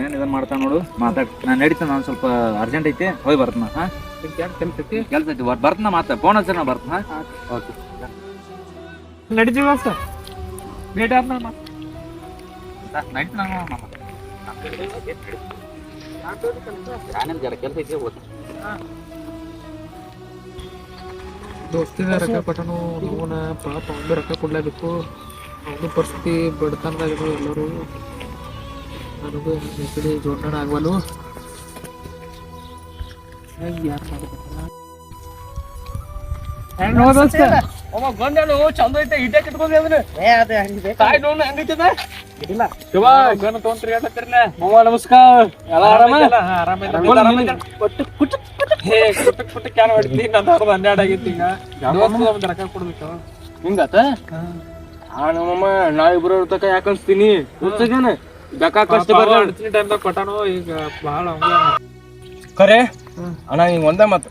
ಏನ್ ಇದನ್ನ ಮಾಡ್ತಾ ನೋಡು, ಮಾತಾಡ್. ನಾನು ನಡೀತಾನ, ನಾನು ಸ್ವಲ್ಪ ಅರ್ಜೆಂಟ್ ಐತಿ, ಹೋಗಿ ಬರ್ತನ. ಹಾ ಕೆಲ್ಸ ಐತಿ, ಬರ್ತನ. ಮಾತಾ ಫೋನ್ ಹಚ್ಚ, ನಾ ಬರ್ತನ. ಓಕೆ ನಡೀತೀವ ಸರ್, ಭೇಟಿ ಆದ ನಡೀತ. ಜರ ಕೆಲಸ ಐತಿ, ಓದ್. ದೋಸ್ತಿದ ರೊಕ್ಕ ಕೊಟ್ಟನು ನೋವನ ಪಾಪ, ಅವ್ನು ರೊಕ್ಕ ಕೊಡ್ಲೇಬೇಕು. ಅವನು ಪರಿಸ್ಥಿತಿ ಬಡತನದಾಗಿದ್ರು ಎಲ್ಲರೂ. ನನಗೂ ಈ ಕಡೆ ಜೋಡಣೆ ಆಗವಲ್ಲು. ಯಾರು ಗಂಡನು ಚಂದ ಐತೆ, ಇಟ್ಟೆ ಕಿಟ್ಕೊಂಡ್ರಿ ಅದನ್ನ. ತಾಯಿ ನೋವು ಹೆಂಗೈತದ ಇಲ್ಲ ಗಂಡ ತೊಗೊಂಡ್ರಿ ಹೇಳ್ತಿರ್ಲ. ಮಾವ ನಮಸ್ಕಾರ, ಎಲ್ಲ ಆರಾಮ? ಕುಟ್ಟಕ್ ಕ್ಯಾನ್ ಹೊಡಿತಿ. ನನ್ನ 12 ಆಗೈತಿ. ಈಗ ರೊಕ್ಕ ಕೊಡ್ಬೇಕು ಹಿಂಗತ್ತ. ನಮ್ಮಮ್ಮ ನಾವಿಬ್ರು ತಕ ಯಾಕೆ ಅನ್ಸ್ತೀನಿ ಬೇಕಾ ಕಷ್ಟ ಬರ್ತೀನಿ ಟೈಮ್ದಾಗ ಕೊಟ್ಟಾನು. ಈಗ ಭಾಳ ಖರೆ ಅಣ್ಣ, ಹಿಂಗೆ ಒಂದೇ ಮಾತು,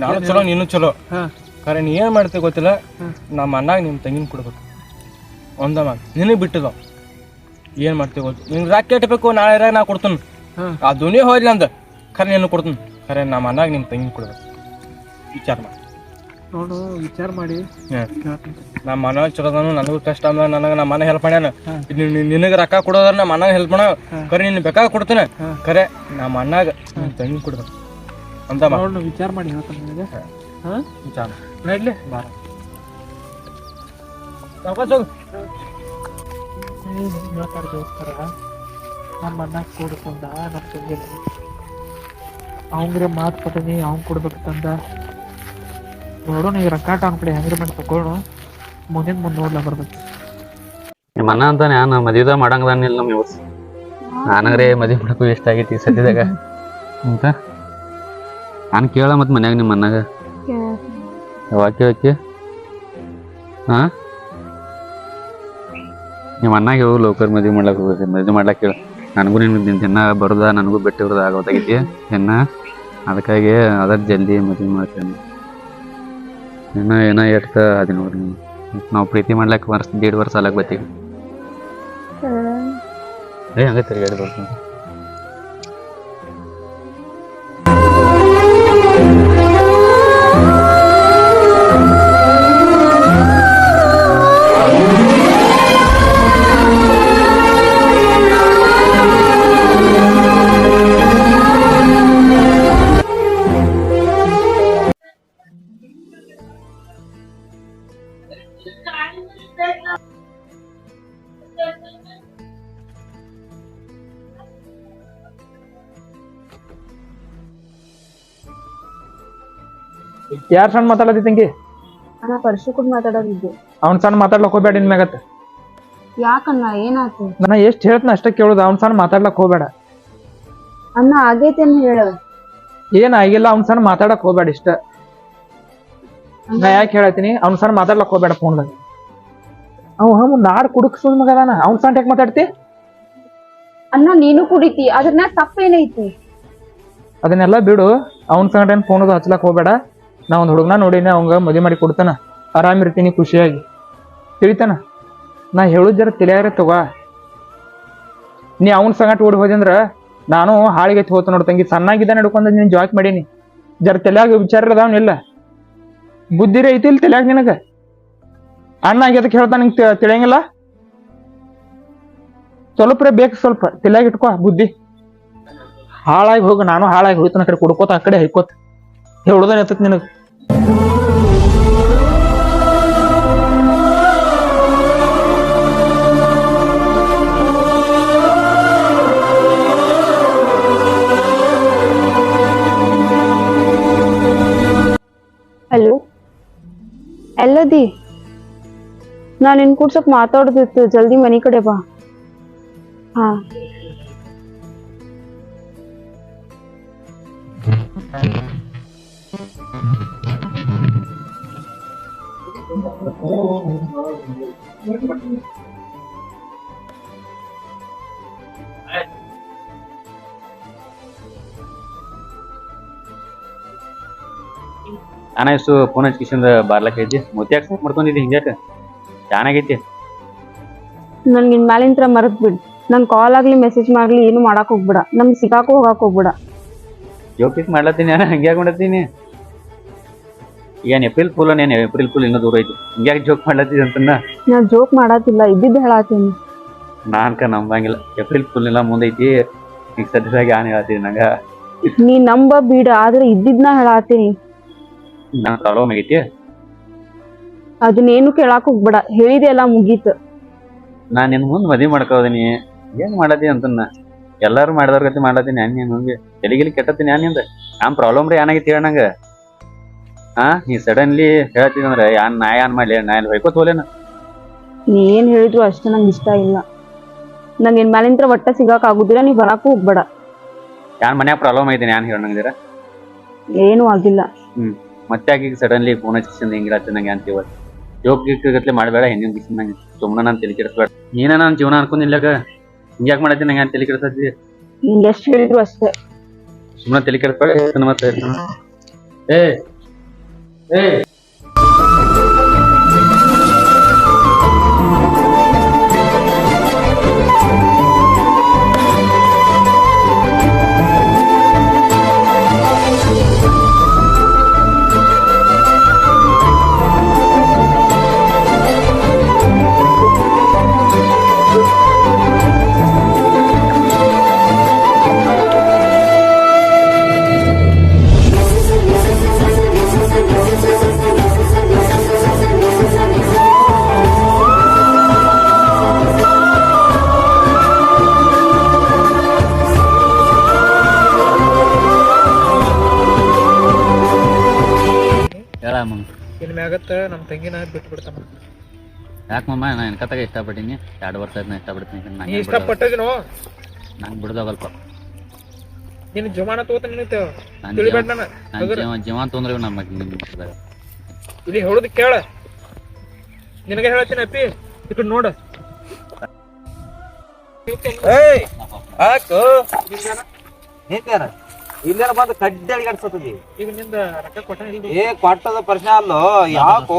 ನಾನು ಚಲೋ ನೀನು ಚಲೋ. ಖರೆ ನೀ ಏನು ಮಾಡ್ತೀವಿ ಗೊತ್ತಿಲ್ಲ, ನಮ್ಮ ಅಣ್ಣಾಗ ನಿಮ್ಮ ತಂಗಿನ ಕೊಡ್ಬೇಕು. ಒಂದೇ ಮಾತು ನಿನಗೆ ಬಿಟ್ಟಿದ. ಏನು ಮಾಡ್ತೀವಿ ಗೊತ್ತು, ನಿನ್ಗೆ ರಾಕ್ ಕೆಟ್ಟಬೇಕು, ನಾಳೆ ನಾ ಕೊಡ್ತೀನಿ. ಆ ದುನಿಯಾ ಹೋಗ್ಲಿ ಅಂದ ಖರೆ ನೀನು ಕೊಡ್ತೀನಿ. ಖರೆ ನಮ್ಮ ಅಣ್ಣಾಗ ನಿಮ್ಮ ತಂಗಿನ ಕೊಡ್ಬೇಕು. ವಿಚಾರ ಮಾಡಿ ನೋಡು, ವಿಚಾರ ಮಾಡಿ. ನಮ್ಮ ಮನ ಚಲೋದನು, ನನಗೂ ಕಷ್ಟ ಅಂದ್ರೆ ನನಗೆ ನಮ್ಮ ಮನೆ ಹೆಲ್ಪ್ ಮಾಡ್ಯಾನ. ನಿನಗೆ ರೊಕ್ಕ ಕೊಡೋದ್ರ ನಮ್ಮ ಅಣ್ಣಗೆ ಹೆಲ್ಪ್ ಮಾಡ. ಖರೆ ನೀನು ಬೇಕಾಗ ಕೊಡ್ತೀನಿ. ಖರೆ ನಮ್ಮ ಅಣ್ಣಾಗ ನಿಮ್ಮ ತಂಗಿ ಕೊಡ್ಬೇಕು ಅಂತ ನೋಡು, ವಿಚಾರ ಮಾಡಿ ಹೇಳ್ತಾನೆ ನಿನಗೆ. ವಿಚಾರ ನಡ್ಲಿ ಬಾರ. ಹೇಳ್ತಾರೆ ದೋಸ್ತರ, ನಮ್ಮ ಅಣ್ಣ ಕೊಡ್ತಂದ, ನಮ್ಮ ತಂಗಿ ಅವಂಗ್ರೆ ಮಾತು ಕೊಟ್ಟನಿ, ಅವ್ನು ಕೊಡ್ಬೇಕಂದ. ನೋಡೋಣ ಈಗ ರೊಕ್ಕಾಟ ಅವ್ನ ಕಡೆ ಹೆಂಗ್ರಿ ಮಾಡಿ ತಗೊಳ್ಳೋಣ. ಮುಂದೆ ನೋಡ್ಲಾ ಬರ್ಬೇಕು. ನಿಮ್ಮ ಅಣ್ಣ ಅಂತಾನೆ ನಾನು ಮದುವೆ ಮಾಡಂಗದಾನಿಲ್ಲ ನಮ್ಮ ಇವತ್ತು. ನನಗ್ರೆ ಮದುವೆ ಮಾಡಕ್ಕೂ ಇಷ್ಟ ಆಗೈತಿ ಸದ್ಯದಾಗ ಅಂತ ನಾನು ಕೇಳ. ಮತ್ತು ಮನ್ಯಾಗ ನಿಮ್ಮ ಅಣ್ಣಗ ಯಾವಾಗ ಕೇಳಕ್ಕೆ? ಹಾ, ನಿಮ್ಮ ಅಣ್ಣಗೆ ಹೇಳು ಲೋಕರ್ ಮದುವೆ ಮಾಡ್ಲಕ್ಕೆ ಹೋಗ್ಬೇಕು. ಮದುವೆ ಮಾಡ್ಲಕ್ಕೆ ಹೇಳ. ನನಗೂ ನಿನ್ಗೆ ದಿನ ಬರೋದ, ನನಗೂ ಬೆಟ್ಟ ಇರೋದ ಆಗೋದಾಗೈತಿ ಹೆಣ್ಣ. ಅದಕ್ಕಾಗಿ ಅದ್ರ ಜಲ್ದಿ ಮದುವೆ ಮಾಡ್ತೇನೆ. ಏನೋ ಎಷ್ಟು 13 ನಾವು ಪ್ರೀತಿ ಮಾಡ್ಲಕ್ಕೆ 1.5 ವರ್ಷ ಆಲಕ್ಕೆ ಬತ್ತೀವಿ. ಹಂಗೆ ತಿರ್ಗಾಡಿ ಬರ್ತೀನಿ. ಯಾರು ಸಣ್ಣ ಮಾತಾಡತಿ ತಂಗಿ? ಅಣ್ಣ ಪರ್ಶು ಕೂಡ ಮಾತಾಡೋದಿದ್ದೆ. ಅವ್ನ ಸಣ್ಣ ಮಾತಾಡ್ಲಕ್ ಹೋಗ್ಬೇಡ ಇನ್ ಮ್ಯಾಗತ್ತ. ಯಾಕಣ್ಣ ಏನಾಯ್ತು? ನಾ ಎಷ್ಟ್ ಹೇಳ್ತನ ಅಷ್ಟ ಕೇಳುದು. ಅವ್ನ ಸಣ್ಣ ಮಾತಾಡ್ಲಕ್ ಹೋಗ್ಬೇಡ. ಅಣ್ಣ ಆಗೈತೆ ಅಂತ ಹೇಳ. ಏನ್ ಆಗಿಲ್ಲ, ಅವ್ನ ಸಣ್ಣ ಮಾತಾಡಕ್ ಹೋಗ್ಬೇಡ ಇಷ್ಟ. ನಾ ಯಾಕೆ ಹೇಳತ್ತೀನಿ, ಅವ್ನ ಸಣ್ಣ ಮಾತಾಡ್ಲಕ್ ಹೋಗ್ಬೇಡ ಫೋನ್ದಾಗ. ಅವ್ ನಾಡ್ ಕುಡುಕ್ಸೋದ್ ಮಗದಾನ. ಅವ್ನ ಸಣ್ಣ ಯಾಕೆ ಮಾತಾಡ್ತಿ? ಅಣ್ಣ ನೀನು ಕುಡಿತಿ, ಅದ್ರನ್ನ ತಪ್ಪೇನೈತಿ? ಅದನ್ನೆಲ್ಲ ಬಿಡು. ಅವ್ನ ಸಂಗಟ ಏನ್ ಫೋನ್ ಹಚ್ಲಕ್ ಹೋಗ್ಬೇಡ. ನಾ ಒಂದ್ ಹುಡುಗನ ನೋಡಿನ, ಅವಂಗ ಮದುವೆ ಮಾಡಿ ಕೊಡ್ತಾನ. ಆರಾಮಿರ್ತೀನಿ, ಖುಷಿಯಾಗಿ ತಿಳಿತಾನ. ನಾ ಹೇಳುದ್ ಜರ ತಿಳಿಯಾರ ತಗೋ. ನೀ ಅವ್ನ ಸಂಗಟ ಓಡಿ ಹೋದಿ ಅಂದ್ರ ನಾನು ಹಾಳಿಗೆ ಹೋತ ನೋಡ್ ತಂಗಿ. ಸಣ್ಣಾಗಿದ್ದ ನಡ್ಕೊಂಡ್ ನೀನ್ ಜಾಕ್ ಮಾಡೀನಿ. ಜರ ತಲೆಯಾಗ ವಿಚಾರ ಅದಾವನಿಲ್ಲ, ಬುದ್ಧಿರೇ ಐತಿ ಇಲ್ಲಿ ತಲೆಯಾಗ ನಿನಗ. ಅಣ್ಣ ಆಗ್ಯದಕ್ಕೆ ಹೇಳ್ತಾನ, ನಿಂಗೆ ತಿಳಿಯಂಗಿಲ್ಲ. ಸ್ವಲ್ಪ್ರೆ ಬೇಕು, ಸ್ವಲ್ಪ ತಲೆಯಾಗ ಇಟ್ಕೋ ಬುದ್ಧಿ. ಹಾಳಾಗಿ ಹೋಗ, ನಾನು ಹಾಳಾಗಿ ಹೋಯ್ತಾನ. ಕಡೆ ಕುಡ್ಕೋತ ಆ ಕಡೆ ಹೈಕೋತ ಹೇಳುದನ್ ಎತ್ತತ್ ನಿನಗ. ಎಲ್ಲದಿ ನಾನು ನಿನ್ ಕೂಡ್ಸಕ್ ಮಾತಾಡೋದಿತ್ತು, ಜಲ್ದಿ ಮನಿ ಕಡೆ ಬಾ. ಹಾ ನಾನು ಎಷ್ಟು ಫೋನ್ ಹಚ್ಕಿಸಿಂದ ಬಾರ್ಲಕೈತಿ ಮುತ್ಯಾಕ ಸಾಕ್ ಮಾಡ್ಕೊಂಡಿದ್ದಿ ಹಿಂಗ್ಯಾಕ ಚೆನ್ನಾಗೈತಿ. ನನ್ಗೆ ಇನ್ ಮ್ಯಾಲಿಂತ್ರ ಮರತ್ ಬಿಡ್. ನನ್ ಕಾಲ್ ಆಗ್ಲಿ ಮೆಸೇಜ್ ಮಾಡ್ಲಿ ಏನು ಮಾಡಾಕ್ ಹೋಗ್ಬಿಡ. ನಮ್ಗೆ ಸಿಗಾಕು ಹೋಗಾಕ್ ಹೋಗ್ಬಿಡ. ಜೋಕಿಕ್ ಮಾಡ್ಲತ್ತೀನಿ ನಾನು ಹಂಗ್ಯಾಕ ಮಾಡತ್ತೀನಿ. ಏನ್ ಏಪ್ರಿಲ್ ಫುಲ್ ಏಪ್ರಿಲ್ ಫುಲ್ ಇನ್ನೂ ದೂರ ಐತಿ, ಹಿಂಗ್ಯಾಕ ಜೋಕ್ ಮಾಡ್ಲತ್ತೀನಿ ಅಂತನ್ನ. ನಾ ಜೋಕ್ ಮಾಡಾತಿಲ್ಲ, ಇದ್ದಿದ್ದು ಹೇಳಾತೀನಿ. ನಾನ್ಕ ನಂಬಂಗಿಲ್ಲ. ಏಪ್ರಿಲ್ ಫುಲ್ ಎಲ್ಲ ಮುಂದೈತಿ, ಈಗ ಸದ್ಯದಾಗ ಏನ್ ಹೇಳತ್ತೀನಿ ನಂಗ. ನೀ ನಂಬ ಬಿಡ, ಆದ್ರೆ ಇದ್ದಿದ್ನ ಹೇಳಾತೀನಿ. ನನ್ ಪ್ರಾಬ್ಲಮ್ ಆಗೈತಿ. ಅದನ್ನೇನು ಕೇಳಾಕ್ ಹೋಗ್ಬೇಡ, ಹೇಳಿದೆ ಎಲ್ಲ ಮುಗೀತು. ನಾನ್ ನಿನ್ ಮುಂದ್ ಮದ್ವಿ ಮಾಡ್ಕೋದೀನಿ, ಏನ್ ಮಾಡತ್ತೀನಿ ಅಂತನ್ನ. ಎಲ್ಲಾರು ಮಾಡಿದವ್ರ ಗತಿ ಮಾಡ್ಲತ್ತೀನಿ. ಹಂಗೆ ತೆಲಿಗಿಲಿ ಕೆಟ್ಟತ್ತೀನಿ ನಿಂದ. ನಾನ್ ಪ್ರಾಬ್ಲಮ್ ರೀ ಏನಾಗೈತಿ ಹೇಳ ನಂಗ. ನೀ ಸಡನ್ಲಿ ಹೇಳ್ತೀನಿ ಅಂದ್ರೆ ನಾ ಏನ್ ಮಾಡ್ಲಿ, ನಾ ಎಲ್ಲಿ ಹೊಯ್ಕೋತ ಹೋಲೇನ. ನೀ ಏನ್ ಹೇಳಿದ್ರು ಅಷ್ಟೇ ನಂಗೆ ಇಷ್ಟ ಇಲ್ಲ. ನಂಗೆ ಇನ್ ಮ್ಯಾಲಿಂತ್ರ ಒಟ್ಟ ಸಿಗಾಕ್ ಆಗುದಿಲ್ಲ, ನೀ ಬರಾಕು ಹೋಗ್ಬೇಡ. ಯಾನ್ ಮನ್ಯಾಗ ಪ್ರಾಬ್ಲಮ್ ಐತೀನಿ ಏನ್ ಹೇಳ ನಂಗಿರ. ಏನು ಆಗಿಲ್ಲ. ಮತ್ತೆ ಆಗಿ ಸಡನ್ಲಿ ಫೋನ್ ಹಚ್ಚಿಸಿಂದ ಹಿಂಗಿರತ್ತೆ ನಂಗೆ ಅಂತೀವ. ಜೋಕ್ ಗೀಕ್ಗತ್ಲೆ ಮಾಡಬೇಡ, ಹಿಂದಿನ ದಿವ್ಸ ನಂಗೆ ಸುಮ್ಮನೆ ನಾನು ತಲೆ ಕೆಡಿಸ್ಬೇಡ. ನೀನ ನಾನು ಜೀವನ ಅನ್ಕೊಂಡಿಲ್ಲಕ ಹಿಂಗ್ಯಾಕೆ ಮಾಡತ್ತೀನಿ ನಂಗೆ ತಲೆ ಕೆಡಿಸತ್ತಿ. ನಿಂಗೆ ಎಷ್ಟು ಹೇಳಿದ್ರು ಅಷ್ಟೇ. ಸುಮ್ಮನೆ ತಲೆ ಕೆಡಿಸ್ಬೇಡ ಮತ್ತೆ. ಏ ಏ ಇನ್ ಮ್ಯಾಗತ್ತ ನಮ್ ತಂಗಿನ ಬಿಟ್ಟು ಬಿಡ್ತಾನ. ಯಾಕಮ್ಮ ನಾ ಎನ್ಕತ್ತಾಗ ಇಷ್ಟಪಟ್ಟಿನಿ, 2 ವರ್ಷ ಆಯ್ತು ನಾ ಇಷ್ಟಪಡ್ತೀನಿ. ನೀ ಇಷ್ಟಪಟ್ಟದಿನೋ ನಂಗೆ ಬಿಡುದವಲ್ಪ. ನಿನ್ ಜಮಾನ ತಗೋತ ನಿಂತ ನಾನು ತಿಳಿಬೇಡ ನನ್ನ ಜೀವ ತೊಂದ್ರೆ ನಮ್ಮ ಮಕ್ಕಳಿಗೆ ಇಲ್ಲಿ ಹೇಳುದು ಕೇಳ. ನಿನಗೆ ಹೇಳತ್ತೀನಿ ಅಪ್ಪಿ, ಈ ಕಡೆ ನೋಡ. ಇಲ್ಲೇನ ಬಂದು ಕಡ್ಡಿ ಅಡಿಗಾಡ್ಸತದಿ. ಈಗ ನಿಂದ ರೊಕ್ಕ ಕೊಟ್ಟ ಏ ಕೊಟ್ಟದ ಪ್ರಶ್ನೆ ಅಲ್ಲೋ. ಯಾಕೋ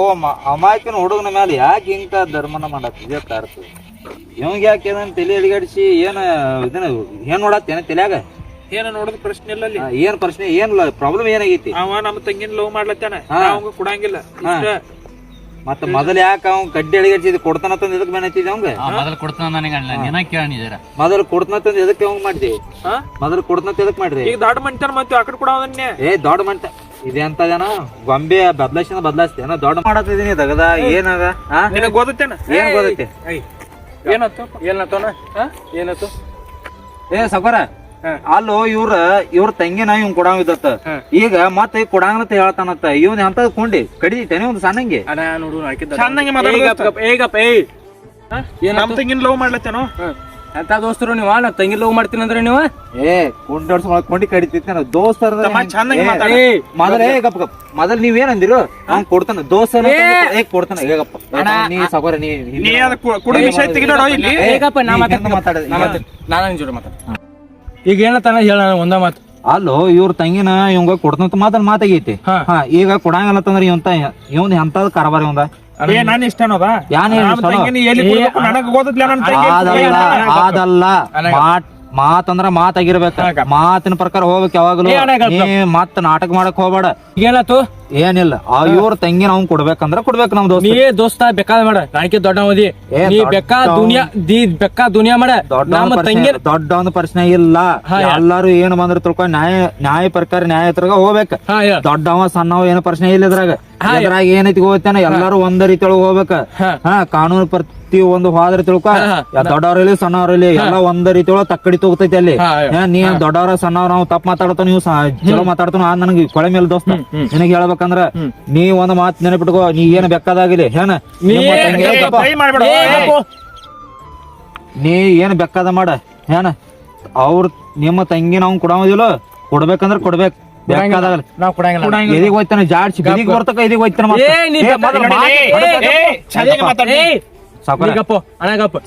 ಅಮಾಯಕನ ಹುಡುಗನ ಮೇಲೆ ಯಾಕೆ ಹಿಂಗ ಧರ್ಮನ ಮಾಡತ್ತಿದ್ಯ ತಾರ್ತು. ಇವಂಗ ಯಾಕೆ ಏನ ತಲೆ ಅಡಿಗಾಡಿಸಿ ಏನ ಇದನ್ನ ಏನ್ ನೋಡತ್ತೇನ ತಲ್ಯಾಗ? ಏನ ನೋಡೋದ್ ಪ್ರಶ್ನೆ ಇಲ್ಲ ಅಲ್ಲಿ. ಏನ್ ಪ್ರಶ್ನೆ ಏನಿಲ್ಲ, ಪ್ರಾಬ್ಲಮ್ ಏನಾಗೈತಿ? ಅವ ನಮ್ಮ ತಂಗಿನ ಲವ್ ಮಾಡ್ಲತ್ತಾನ, ಅವಂಗ ಕೊಡಂಗಿಲ್ಲ. ಮತ್ತ ಮೊದಲ ಯಾಕ ಅವ್ ಕಡ್ಡಿ ಅಡಿಗಾಡ್ಸಿದ್ ಕೊಡ್ತಾನಂತ ಇದಕ್ ಬೇನೈತಿದ್ ಅವಂಗ? ಮೊದಲು ಕೊಡ್ತಾನ ನನಗೆ ಕೇಳಿದಾರ. ಮೊದಲು ಕೊಡ್ತನಂತ ಎದಕ್ಕೆ ಅವಂಗ ಮಾಡಿದೆ? ಮೊದಲು ಕೊಡ್ತನಂತ ಎದಕ್ ಮಾಡಿದೆ? ಈಗ ದೊಡ್ಡ ಮನ್ತಾನ ಮತ್ತೆ ಆ ಕಡೆ ಕೊಡೋದನ್ನೇ. ಏ ದೊಡ್ಡ ಮಂಟ ಇದೆ ಅಂತದೇನೋ ಗೊಂಬೆ ಬದಲಾಯಿಸ್ತೇನ ದೊಡ್ಡ ಮಾಡತ್ತಿದೀನಿ ದಗದ ಏನದ? ನಿನಗ್ ಗೊತ್ತೇನ? ಏನ್ ಗೊತ್ತೈತಿ? ಏನಾಯ್ತು? ಏ ಸೌಕರ ಅಲ್ಲೋ ಇವ್ರ ತಂಗಿನ ಇವ್ ಕೊಡಂಗಿದತ್ತ. ಈಗ ಮತ್ತೆ ಕೊಡಂಗಂತ ಹೇಳ್ತಾನತ್ತ. ಇವನ್ ಎಂತ ಕೊಂಡಿ ಕಡಿತೇನೆ ಒಂದು ಸಣ್ಣಂಗೆ ನಮ್ ತಂಗಿನ ಲವ್ ಮಾಡ್ಲತ್ತೇನೋ. ಅಂತ ದೋಸ್ತರು ನೀವ ನಾ ತಂಗಿ ಲವ್ ಮಾಡ್ತೀನಿ ಅಂದ್ರೆ ನೀವ ಏ ಕೊಂಡಿ ಕಡಿತೈತೆ ದೋಸ್ತರ ಮೊದಲ್ ನೀವೇನ್ ಅಂದಿರು? ಅವ್ನ್ ಕೊಡ್ತಾನ ದೋಸ್ತ ಕೊಡ್ತಾನ. ಹೇಗಪ್ಪ ನೀ ಸೌಕರ ಈಗ ಏನತ್ತಾನ ಹೇಳ ಒಂದ ಮಾತು. ಅಲ್ಲೋ ಇವ್ರ ತಂಗಿನ ಇವಂಗ ಕೊಡ್ತಂತ ಮಾತಾಗೈತಿ. ಈಗ ಕೊಡಂಗಲ್ಲತ್ತಂದ್ರ ಇವಂದ ಎಂತದ ಕಾರಬಾರ ಇವಂದ ನಾನು ಇಷ್ಟನೋದ ಅದಲ್ಲ. ಮಾತಂದ್ರ ಮಾತಾಗಿರ್ಬೇಕ, ಮಾತಿನ ಪ್ರಕಾರ ಹೋಗ್ಬೇಕು ಯಾವಾಗಲೂ. ಮತ್ ನಾಟಕ ಮಾಡಕ್ ಹೋಗ್ಬೇಡ. ಏನಾಯ್ತು? ಏನಿಲ್ಲ, ಇವ್ರ ತಂಗಿನ ಅವ್ನ್ ಕೊಡ್ಬೇಕಂದ್ರ ಕೊಡ್ಬೇಕು. ನಮ್ ದೋಸ್ತ ನೀ ದೋಸ್ತ ಬೇಕಾದ ಮಾಡ, ನಾಣಿಕೆ ದೊಡ್ಡ ಓದಿ ನೀ ಬೇಕಾ ದುನಿಯಾ ಮಾಡ. ದೊಡ್ಡ ಒಂದು ಪ್ರಶ್ನೆ ಇಲ್ಲ. ಎಲ್ಲಾರು ಏನ್ ಬಂದ್ರ ತಿಳ್ಕೊಂಡ್ ನ್ಯಾಯ ಪ್ರಕಾರ ನ್ಯಾಯ ಹತ್ರಗ ಹೋಗ್ಬೇಕ. ದೊಡ್ಡವ ಸಣ್ಣವ ಏನು ಪ್ರಶ್ನೆ ಇಲ್ಲ ಇದ್ರಾಗ. ಇದ್ರಾಗ ಏನೈತಿ ಹೋಗ್ತೇನ, ಎಲ್ಲಾರು ಒಂದ ರೀತಿಯೊಳಗ ಹೋಗ್ಬೇಕ. ಕಾನೂನು ಪ್ರತಿ ಒಂದು ಹೋದ್ರ ತಿಳ್ಕೊ, ದೊಡ್ಡವ್ರಲ್ಲಿ ಸಣ್ಣವ್ರಲ್ಲಿ ಎಲ್ಲ ಒಂದ ರೀತಿಯೊಳಗ ತಕ್ಕಡಿ ತಗೋತೈತಿ ಅಲ್ಲಿ. ನೀ ದೊಡ್ಡವ್ರ ಸಣ್ಣವ್ರ ನಾವು ತಪ್ಪ ಮಾತಾಡ್ತಾವ, ನೀವು ಚಲೋ ಮಾತಾಡ್ತಾನ, ನನಗೆ ಕೊಳೆ ಮೇಲೆ ದೋಸ್ತ ನಿನಗೆ ಹೇಳ್ಬೇಕು ಹೇಳ್ಬೇಕಂದ್ರ ನೀ ಒಂದ್ ಮಾತ್ ನೆನಪಿಟ್ಕೋ, ನೀ ಏನ್ ಬೇಕಾದಾಗಲಿ ಏನ ನೀ ಏನ್ ಬೇಕಾದ ಮಾಡ ಏನ ಅವ್ರ ನಿಮ್ಮ ತಂಗಿ ನಾವು ಕೊಡೋದಿಲ್ಲ, ಕೊಡ್ಬೇಕಂದ್ರ ಕೊಡ್ಬೇಕು. ಬೇಕಾದಾಗಲಿ ನಾವ್ ಕೊಡಂಗಿಲ್ಲ. ಎದಿಗ್ ಹೋಯ್ತಾನ ಜಾಡ್ಸಿ ಬಿದಿಗ್ ಬರ್ತಕ ಎದಿಗ್ ಹೋಯ್ತಾನ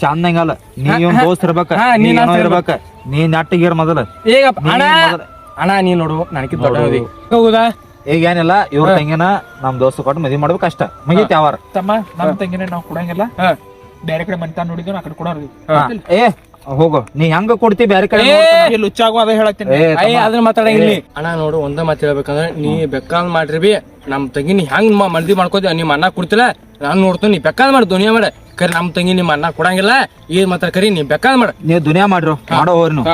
ಚಂದಂಗಲ್ಲ. ನೀ ಇವ್ನ ದೋಸ್ತ್ ಇರ್ಬೇಕ, ನೀ ಇರ್ಬೇಕ, ನೀ ನೆಟ್ಟಗಿರ್ ಮೊದಲ. ಅಣ್ಣ ನೀ ನೋಡು ನನಕಿಂತ ದೊಡ್ಡವದಿ ಹೌದಾ? ಈಗ ಏನಿಲ್ಲ, ಇವ್ರ ತಂಗಿನ ನಮ್ ದೋಸ್ತ ಕೊಟ್ಟು ಮದ್ವಿ ಮಾಡ್ಬೇಕು ಅಷ್ಟ, ಮುಗೀತಿ ಯಾವಾರ. ತಮ್ಮ ನಮ್ ತಂಗಿನ ನಾವ್ ಕೊಡಂಗಿಲ್ಲ, ಬೇರೆ ಕಡೆ ಮನೆ ನೋಡಿದ್ವಿ ಆ ಕಡೆ ಕೊಡೋರು. ಏ ಹೋಗು, ನೀ ಹೆಂಗ ಕೊಡ್ತಿ ಬೇರೆ ಕಡೆ ಲುಚ್ಚಾಗು ಅದ ಹೇಳತ್ತೀನಿ. ಅದನ್ನ ಮಾತಾಡಂಗಿಲ್ಲ. ಅಣ್ಣ ನೋಡು ಒಂದ ಮಾತು ಹೇಳ್ಬೇಕಂದ್ರ ನೀ ಬೇಕಾದ್ ಮಾಡ್ರಿ ಬಿ ನಮ್ ತಂಗಿ ನೀ ಹೆಂಗ್ ಮದ್ವಿ ಮಾಡ್ಕೋತಿ ನಿಮ್ಮ ಅಣ್ಣ ಕೊಡ್ತಿಲ್ಲ, ನಾನ್ ನೋಡ್ತೀನಿ. ನೀ ಬೇಕಾದ್ ಮಾಡಿ ದುನಿಯಾ ಮಾಡ, ಕರಿ ನಮ್ ತಂಗಿ ನಿಮ್ಮ ಅಣ್ಣ ಕೊಡಂಗಿಲ್ಲ. ಈ ಮಾತ್ರ ಕರಿ ನೀ ಬೇಕಾದ್ ಮಾಡ, ನೀವ್ ದುನಿಯಾ ಮಾಡ್ರು ಮಾಡೋ ಹೋರಿ ನೀವು.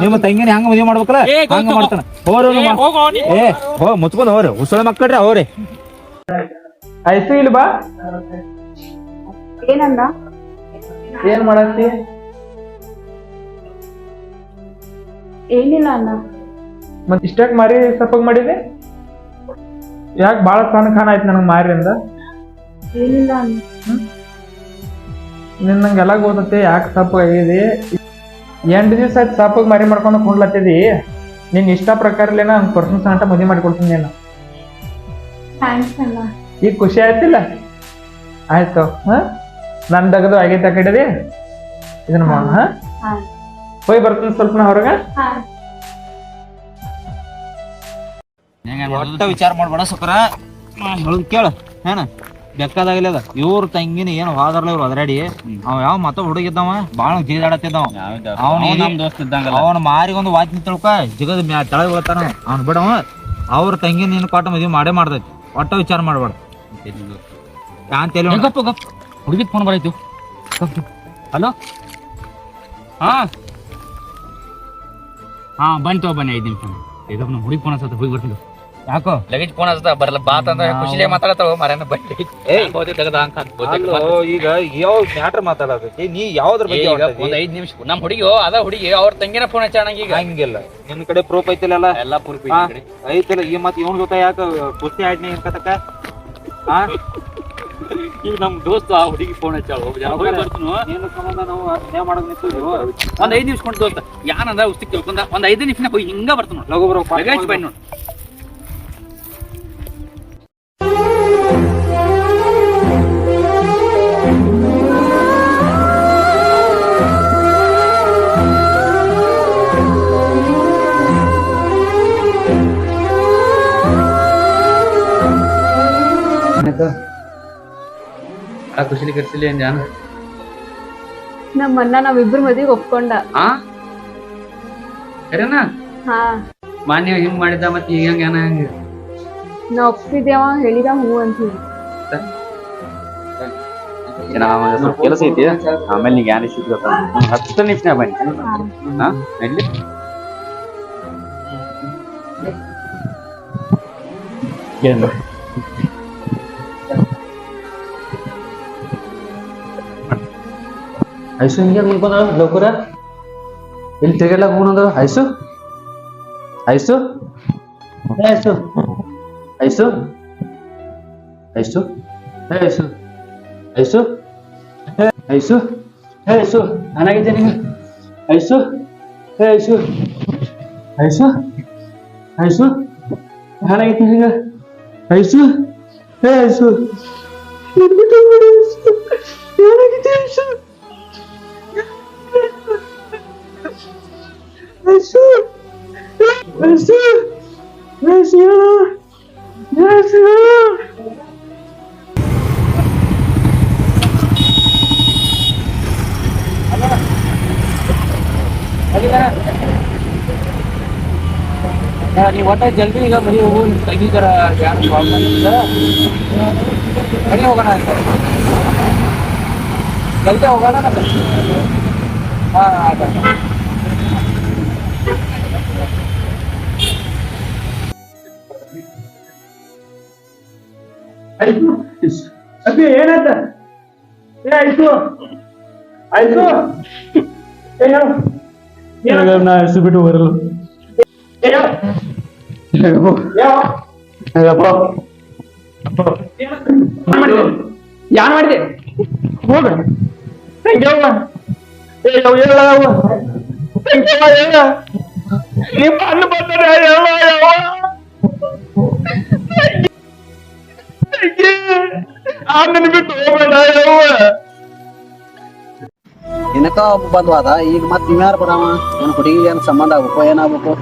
ನಿಮ್ಮ ತಂಗಿನ ಹೆಂಗ ಮದ್ವಿ ಮಾಡ್ಬೇಕಲ್ಲ ಹಂಗ ಮಾಡ್ತಾನ. ಹೋರಿ ಹೋ ಮುಚ್ಕೊಂಡ್ ಹೋರಿ, ಉಸಳ ಮಕ್ಕಳ್ರಿ ಅವ್ರಿ. ಆಯ್ತು ಇಲ್ಲ ಬಾ. ಏನಂದ? ಏನ್ ಮಾಡತ್ತಿ? ಏನಿಲ್ಲ ಅಣ್ಣ. ಮತ್ ಇಷ್ಟಾಕ್ ಮಾರಿ ಸಪ್ಪಗ್ ಮಾಡಿದೆ? ಯಾಕೆ ಬಾಳ ಸಣ್ಣ ಖಾನ ಆಯ್ತು ನನಗ್ ಮಾರಿಂದ? ಏನಿಲ್ಲ ಅಣ್ಣ. ನಿನ್ನಂಗೆಲ್ಲ ಗೊತ್ತೈತಿ ಯಾಕೆ ಸಪ್ಪಗ್ ಆಗಿದೆ. 8 ದಿವ್ಸ ಆಯ್ತು ಸಪ್ಪಗ್ ಮಾರಿ ಮಾಡ್ಕೊಂಡು ಕುಂಡ್ಲತ್ತಿದಿ. ನಿನ್ ಇಷ್ಟ ಪ್ರಕಾರಲೇನ ಹಂಗ್ ಪರ್ಸನ್ ಸಂಟ ಮದ್ವಿ ಮಾಡಿಕೊಡ್ತೀನಿ ನಾನು. ಥ್ಯಾಂಕ್ಸ್ ಅಣ್ಣ. ಈಗ ಖುಷಿ ಆಯ್ತಿಲ್ಲ? ಆಯ್ತು. ನನ್ ತಗದು ಆಗೈತೆ ಆ ಕಡೆದಿ ಇದನ್ನ ಮಾಡ. ಹೋಗಿ ಬರ್ತೀನಿ ಸ್ವಲ್ಪ ನಾ ಹೊರಗ. ಒಟ್ಟ ವಿಚಾರ ಮಾಡ್ಬೇಡ ಸುಕರ, ಹೇಳುದ್ ಕೇಳ ಏನ ಬೇಕಾದಾಗಲಿ ಅದ. ಇವ್ರ ತಂಗಿನ ಏನ್ ಹೋದಾರ್ಲ ಇವ್ರು ಅದರಾಡಿ. ಅವ ಯಾವ ಮತ್ತ ಹುಡುಗಿದ್ದವ ಬಾಳ ಜೀದಾಡತ್ತಿದ್ದವ. ಅವನ ಮಾರಿಗೊಂದು ವಾಚ್ ತಿಳ್ಕ ಜಿಗದ ತೆಳಗ್ ಬೀಳ್ತಾನ ಅವ್ನ ಬಿಡವ. ಅವ್ರ ತಂಗಿ ನೀನು ಕೊಟ್ಟ ಮದ್ವಿ ಮಾಡೇ ಮಾಡ್ದೈತಿ. ಒಟ್ಟ ವಿಚಾರ ಮಾಡ್ಬೇಡ ಅಂತ ಹುಡುಗಿದ್ ಫೋನ್ ಬರೈತು. ಹಲೋ, ಹಾ ಬಂತು ಬನ್ನಿ 5 ನಿಮಿಷ. ಈಗ ನಮ್ಮ ಹುಡುಗಿ ಫೋನ್ ಹಚ್ಚತ್ತ, ಹೋಗಿ ಬರ್ತೀನಿ. ಯಾಕೋ ಲಗೇಜ್ ಫೋನ್ ಹಚ್ಚದ ಬರಲ್ಲ ಬಾತ್ ಅಂತ ಖುಷಿಲೇ ಮಾತಾಡತಾವ ಮರೇನ ಬಡ್ಡಿ ಈಗ ಯಾವ ಮ್ಯಾಟ್ರ್ ಮಾತಾಡಬೇಕು ನೀ ಯಾವ್ದ್ರ ಬಗ್ಗೆ? ಒಂದ್ 5 ನಿಮಿಷ ನಮ್ ಹುಡುಗಿ ಅದ ಹುಡುಗಿ ಅವ್ರ ತಂಗಿನ ಫೋನ್ ಹಚ್ಚ ಈಗ ಹಂಗಿಲ್ಲ. ನಿನ್ ಕಡೆ ಪ್ರೂಫ್ ಐತಿಲ್ಲ? ಎಲ್ಲಾ ಪ್ರೂಫ್ ಐತಿಲ್ಲ. ಈ ಮತ್ ಇವನ್ ಜೊತೆ ಯಾಕ ಕುಸ್ತಿ ಆಡ್ನಿ ಇರ್ಕತಕ್ಕ? ಈಗ ನಮ್ ದೋಸ್ತ ಆ ಹುಡುಗಿ ಫೋನ್ ಹಚ್ಚಾಳ. ನೀನು ಸಂಬಂಧ ನಾವು ಅನ್ಯಾಯ ಮಾಡಕ್ ನಿಂತಿದ್ವಿ. ಒಂದ್ 5 ನಿಮಿಷ ಕೊಂಡು ದೋಸ್ತ ಯಾನಂದ ಉಸ್ತಿ ಕೇಳ್ಕೊಂಡ ಒಂದ್ 5 ನಿಮಿಷ ಹೋಗಿ ಹಿಂಗ ಬರ್ತಾನ ಲಗು ಬರೋ ಲಗೇಜ್ ಬನ್ನಿ ನೋಡಿ. ಖುಷಿಲಿ ಕರ್ಸಿಲಿ ಏನ್ ಜಾನ ನಮ್ಮ ಅಣ್ಣ ನಾವಿಬ್ರು ಮದ್ವಿಗೆ ಒಪ್ಕೊಂಡ. ಕರೆನಾ? ಹಾ, ಮಾನ್ಯ ಹಿಂಗ್ ಮಾಡಿದ್ದ ಮತ್ತೆ ಈಗ ಹೆಂಗ ಹೆಂಗ ನಾ ಒಪ್ಸಿದ್ದೇವ ಹೇಳಿದ ಹೂ ಅಂತ ಹೇಳಿ. ಸ್ವಲ್ಪ ಕೆಲಸ ಐತಿ, ಆಮೇಲೆ ನೀಗ ಯಾರು ಸಿಗ್ಬೇಕ 10 ನಿಮಿಷ ಬನ್ನಿ. ಹಾ ನಡ್ಲಿ. ಏನು ಐಸು ಹಿಂಗೆ ಮುಂದ್ಕೊಂಡ ಲೌಕರ ಇಲ್ಲಿ ತಿರ್ಗಾಡ್ಲಾಕ ಹೋಗೋಣ. ಐಸು ಐಸು ಐಸು ಐಸು ಐಸು ಐಸು ಐಸು ಐಸು ಐಸು ನಾನಾಗಿದ್ದೆ ನಿಂಗೆ. ಐಸು ಐಸು ಐಸು ಐಸು ನಾನಾಗಿದ್ದೆ ನಿಂಗೆ. ಐಸು ಐಸು ನಾನಾಗಿದ್ದೆ ಐಸು. ಐಸು ಐಸು ಐಸು ಐಸು ನೀವು ಒಟ್ಟ ಜಲ್ದಿ ಈಗ ಮನೆ ಹೋಗು. ತೆಗಿತಾರ ಯಾರು ಕಾಲ್ ಮಾಡಿದ್ರ ಮನೆ ಹೋಗೋಣ ಅಂತ ಜಲ್ದಿ ಹೋಗೋಣ. ಹಾ ಆಯ್ತು. ಅಬ್ಬಿ ಏನಾಯ್ತ? ಆಯ್ತು ಆಯ್ತು ನಾ ಹೆಸರು ಬಿಟ್ಟು ಬರಲ್ಲ. ಯಾನ್ ಮಾಡಿದೆ ಹೋಗ ತಂಗ್ಯವ್ವ ನಿಮ್ಮ ಅಣ್ಣ ಬರ್ತಾರೆ ಅಣ್ಣನ ಬಿಟ್ಟು ಹೋಗ್ಬೇಡ ಏನಕ್ಕ ಒಬ್ಬ ಬಂದ್ವಾದ ಈಗ ಮತ್ ನೀವ್ಯಾರು ಬರಾವ ಏನ್ ಹುಡುಗಿ ಏನ್ ಸಂಬಂಧ ಆಗ್ಬೇಕು ಏನಾಗ್ಬೇಕು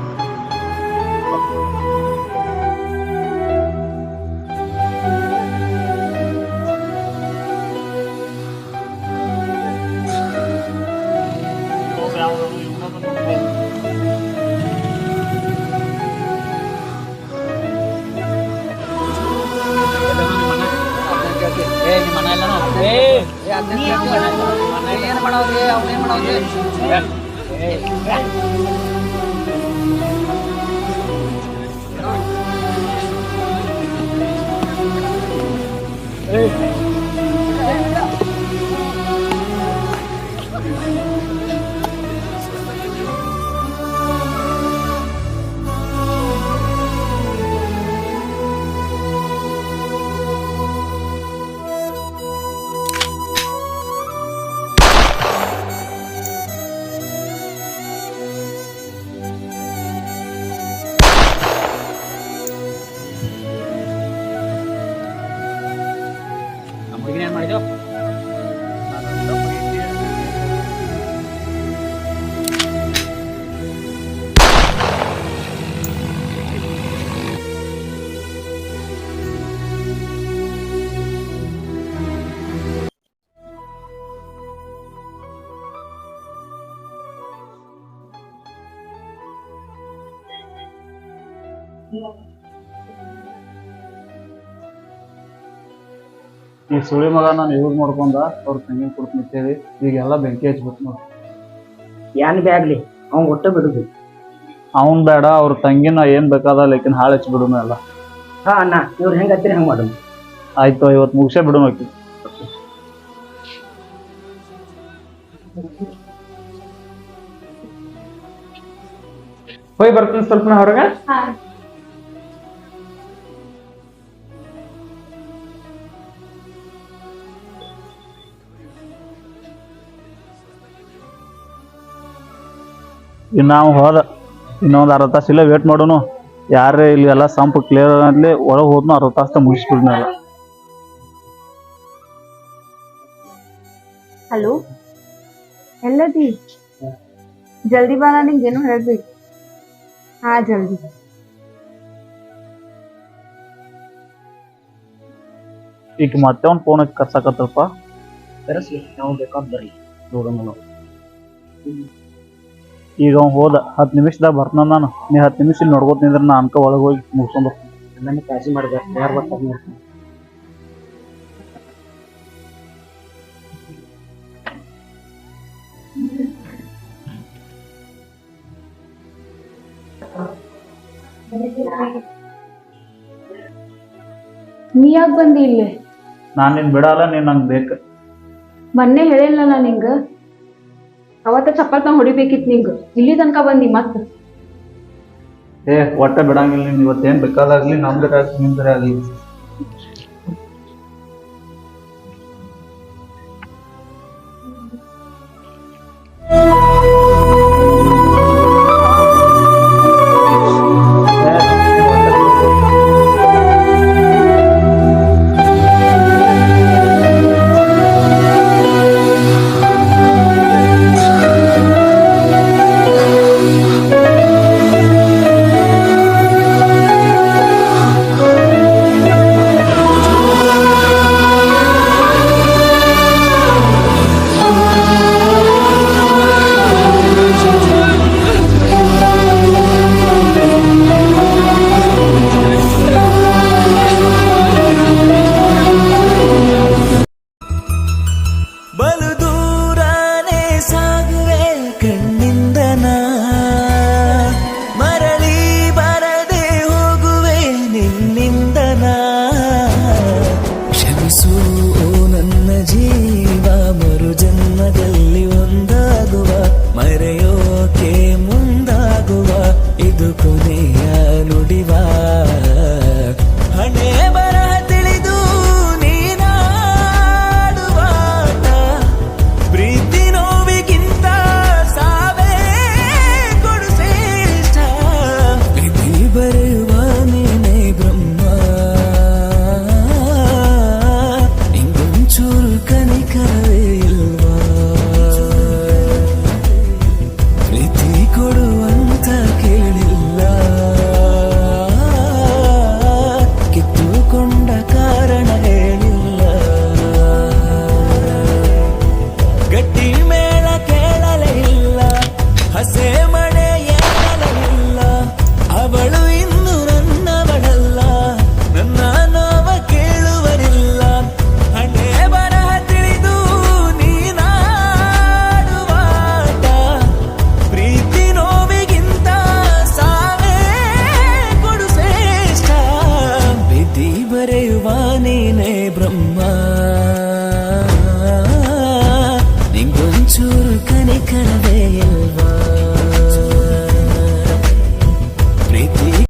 ಈ ಸುಳಿ ಮಗ ನಾನು ಯೂಸ್ ಮಾಡ್ಕೊಂಡ ಅವ್ರ ತಂಗಿ ಕೊಡ್ತೀನಿ ಅಂತೇಳಿ ಈಗೆಲ್ಲ ಬೆಂಕಿ ಹಚ್ಬಿಟ್ಟು ನೋಡಿ ಏನ್ ಬ್ಯಾಗ್ಲಿ ಅವ್ನ್ ಒಟ್ಟ ಬಿಡುದು ಅವ್ನ್ ಬೇಡ ಅವ್ರ ತಂಗಿನ ಏನ್ ಬೇಕಾದ ಲೇಕಿನ್ ಹಾಳು ಹಚ್ಬಿಡುನು ಎಲ್ಲ ಹಾ ಅಣ್ಣ ಇವ್ರು ಹೆಂಗ್ ಹತ್ತಿರ ಹಂಗ ಮಾಡೋದು ಆಯ್ತು ಇವತ್ತು ಮುಗಿಸೇ ಬಿಡು ನೋಕಿ ಹೋಗಿ ಬರ್ತೀನಿ ಸ್ವಲ್ಪ ನಾ ಹೊರಗ ಇನ್ನು ನಾವು ಹೋದ ಇನ್ನೊಂದು ಅರ್ಧ ತಾಸು ಇಲ್ಲ ವೇಟ್ ಮಾಡೋನು ಯಾರೇ ಇಲ್ಲಿ ಎಲ್ಲ ಸಂಪು ಕ್ಲಿಯರ್ ಅಲ್ಲಿ ಒಳಗೆ ಹೋದ್ನು ಅರ್ಧ ತಾಸ ಮುಗಿಸ್ಬಿಡ್ನಲ್ಲ ಹಲೋ ಎಲ್ಲದಿ ಜಲ್ದಿ ಬಾ ನಿಂಗೇನು ಹೇಳ್ಬೇಕು ಹಾ ಜಲ್ದಿ ಈಗ ಮತ್ತೆ ಒಂದು ಫೋನ್ ಹಚ್ಚಿ ಕರ್ಸಾಕತ್ತಲ್ಪ ಕರೆಸ್ಲಿ ನಾವು ಬೇಕಾದ್ ಬರ್ರಿ ನೋಡೋಣ ನಾವು ಈಗ ಅವ್ನು ಹೋದ 10 ನಿಮಿಷದಾಗ ಬರ್ತಾನ ನಾನು ನೀ 10 ನಿಮಿಷ ಇಲ್ಲಿ ನೋಡ್ಕೋತ ನಿಂದ್ರೆ ನಾ ಅನ್ಕ ಒಳಗೆ ಹೋಗಿ ಮುಗಿಸ್ಕೊಂಡು ನನ್ನ ಕಾಳಜಿ ಮಾಡಿದೆ ಯಾರು ಬರ್ತಾರೆ ನೋಡ್ತೀನಿ ನೀ ಯಾಕೆ ಬಂದಿ ಇಲ್ಲಿ ನಾನು ನಿನ್ ಬಿಡಲ್ಲ ನೀನ್ ನಂಗೆ ಬೇಕು ಮೊನ್ನೆ ಹೇಳಿಲ್ಲಲ್ಲ ನಿಂಗ ಅವತ್ತ ಚಪ್ಪಲ್ ತಂಗ್ ಹೊಡಿಬೇಕಿತ್ ನಿಂಗ ಇಲ್ಲಿ ತನಕ ಬಂದಿ ಮತ್ ಏ ಒಟ್ಟ ಬಿಡಂಗಿಲ್ಲ ನೀನ್ ಇವತ್ತೇನ್ ಬೇಕಾದಾಗ್ಲಿ ನಮ್ದ್ರೆ ನಿಮ್ದ್ರೆ ಆಗ್ಲಿ